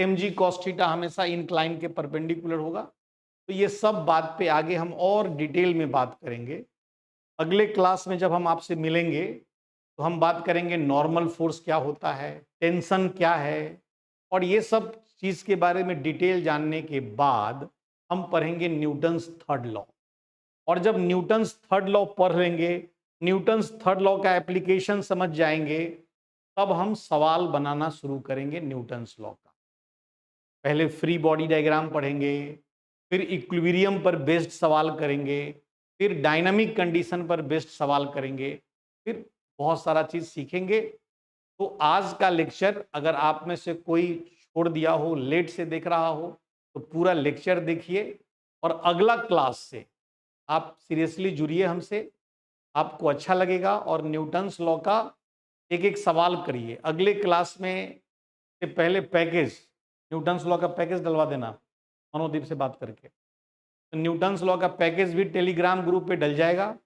mg cos थीटा हमेशा इंक्लाइन के परपेंडिकुलर होगा। तो ये सब बात पे आगे हम और डिटेल में बात करेंगे। अगले क्लास में जब हम आपसे मिलेंगे तो हम बात करेंगे नॉर्मल फोर्स क्या होता है, टेंशन क्या है, और ये सब चीज के बारे में डिटेल जानने के बाद हम पढ़ेंगे न्यूटन्स थर्ड लॉ। और जब न्यूटन्स थर्ड लॉ पढ़ लेंगे, न्यूटन्स थर्ड लॉ का एप्लीकेशन समझ जाएंगे, तब हम सवाल बनाना शुरू करेंगे न्यूटन्स लॉ का। पहले फ्री बॉडी डायग्राम पढ़ेंगे, फिर इक्विलिब्रियम पर बेस्ड सवाल करेंगे, फिर डायनामिक कंडीशन पर बेस्ड सवाल करेंगे, फिर बहुत सारा चीज सीखेंगे। तो आज का लेक्चर अगर आप में से कोई छोड़ दिया हो, लेट से देख रहा हो, तो पूरा लेक्चर देखिए और अगला क्लास से आप सीरियसली जुड़िए हमसे, आपको अच्छा लगेगा। और न्यूटन्स लॉ का एक एक सवाल करिए। अगले क्लास में से पहले पैकेज, न्यूटन्स लॉ का पैकेज डलवा देना मनोदीप से बात करके। तो न्यूटन्स लॉ का पैकेज भी टेलीग्राम ग्रुप पे डल जाएगा।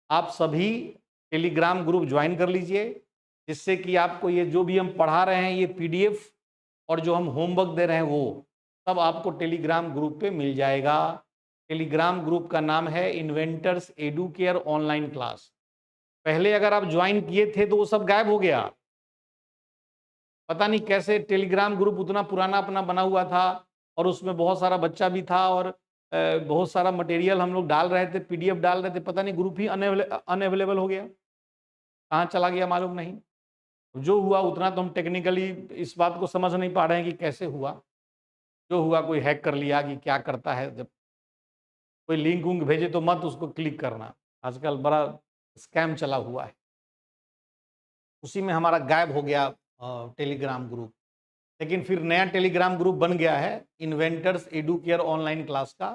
आप सभी टेलीग्राम ग्रुप ज्वाइन कर लीजिए, जिससे कि आपको ये जो भी हम पढ़ा रहे हैं ये पीडीएफ और जो हम होमवर्क दे रहे हैं वो सब आपको टेलीग्राम ग्रुप पे मिल जाएगा। टेलीग्राम ग्रुप का नाम है inventors edu care online class. पहले अगर आप ज्वाइन किए थे तो वो सब गायब हो गया, पता नहीं कैसे। टेलीग्राम ग्रुप उतना पुराना अपना बना हुआ था और उसमें बहुत सारा बच्चा भी था और बहुत सारा मटेरियल हम लोग डाल रहे थे, पीडीएफ डाल रहे थे, पता नहीं ग्रुप ही अनअवेलेबल हो गया, कहाँ चला गया मालूम नहीं। जो हुआ उतना तो हम टेक्निकली इस बात को समझ नहीं पा रहे हैं कि कैसे हुआ। जो हुआ कोई हैक कर लिया कि क्या करता है, जब कोई लिंक उंक भेजे तो मत उसको क्लिक करना, आजकल बड़ा स्कैम चला हुआ है। उसी में हमारा गायब हो गया टेलीग्राम ग्रुप। लेकिन फिर नया टेलीग्राम ग्रुप बन गया है inventors edu care online class का,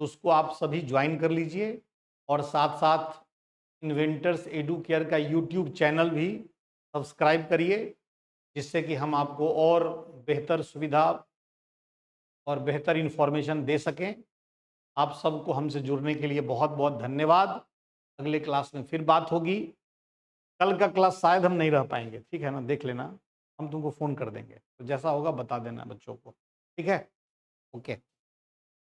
तो उसको आप सभी ज्वाइन कर लीजिए। और साथ साथ इन्वेंटर्स एडू केयर का यूट्यूब चैनल भी सब्सक्राइब करिए, जिससे कि हम आपको और बेहतर सुविधा और बेहतर इन्फॉर्मेशन दे सकें। आप सबको हमसे जुड़ने के लिए बहुत बहुत धन्यवाद। अगले क्लास में फिर बात होगी। कल का क्लास शायद हम नहीं रह पाएंगे, ठीक है ना, देख लेना, हम तुमको फ़ोन कर देंगे, तो जैसा होगा बता देना बच्चों को, ठीक है, ओके।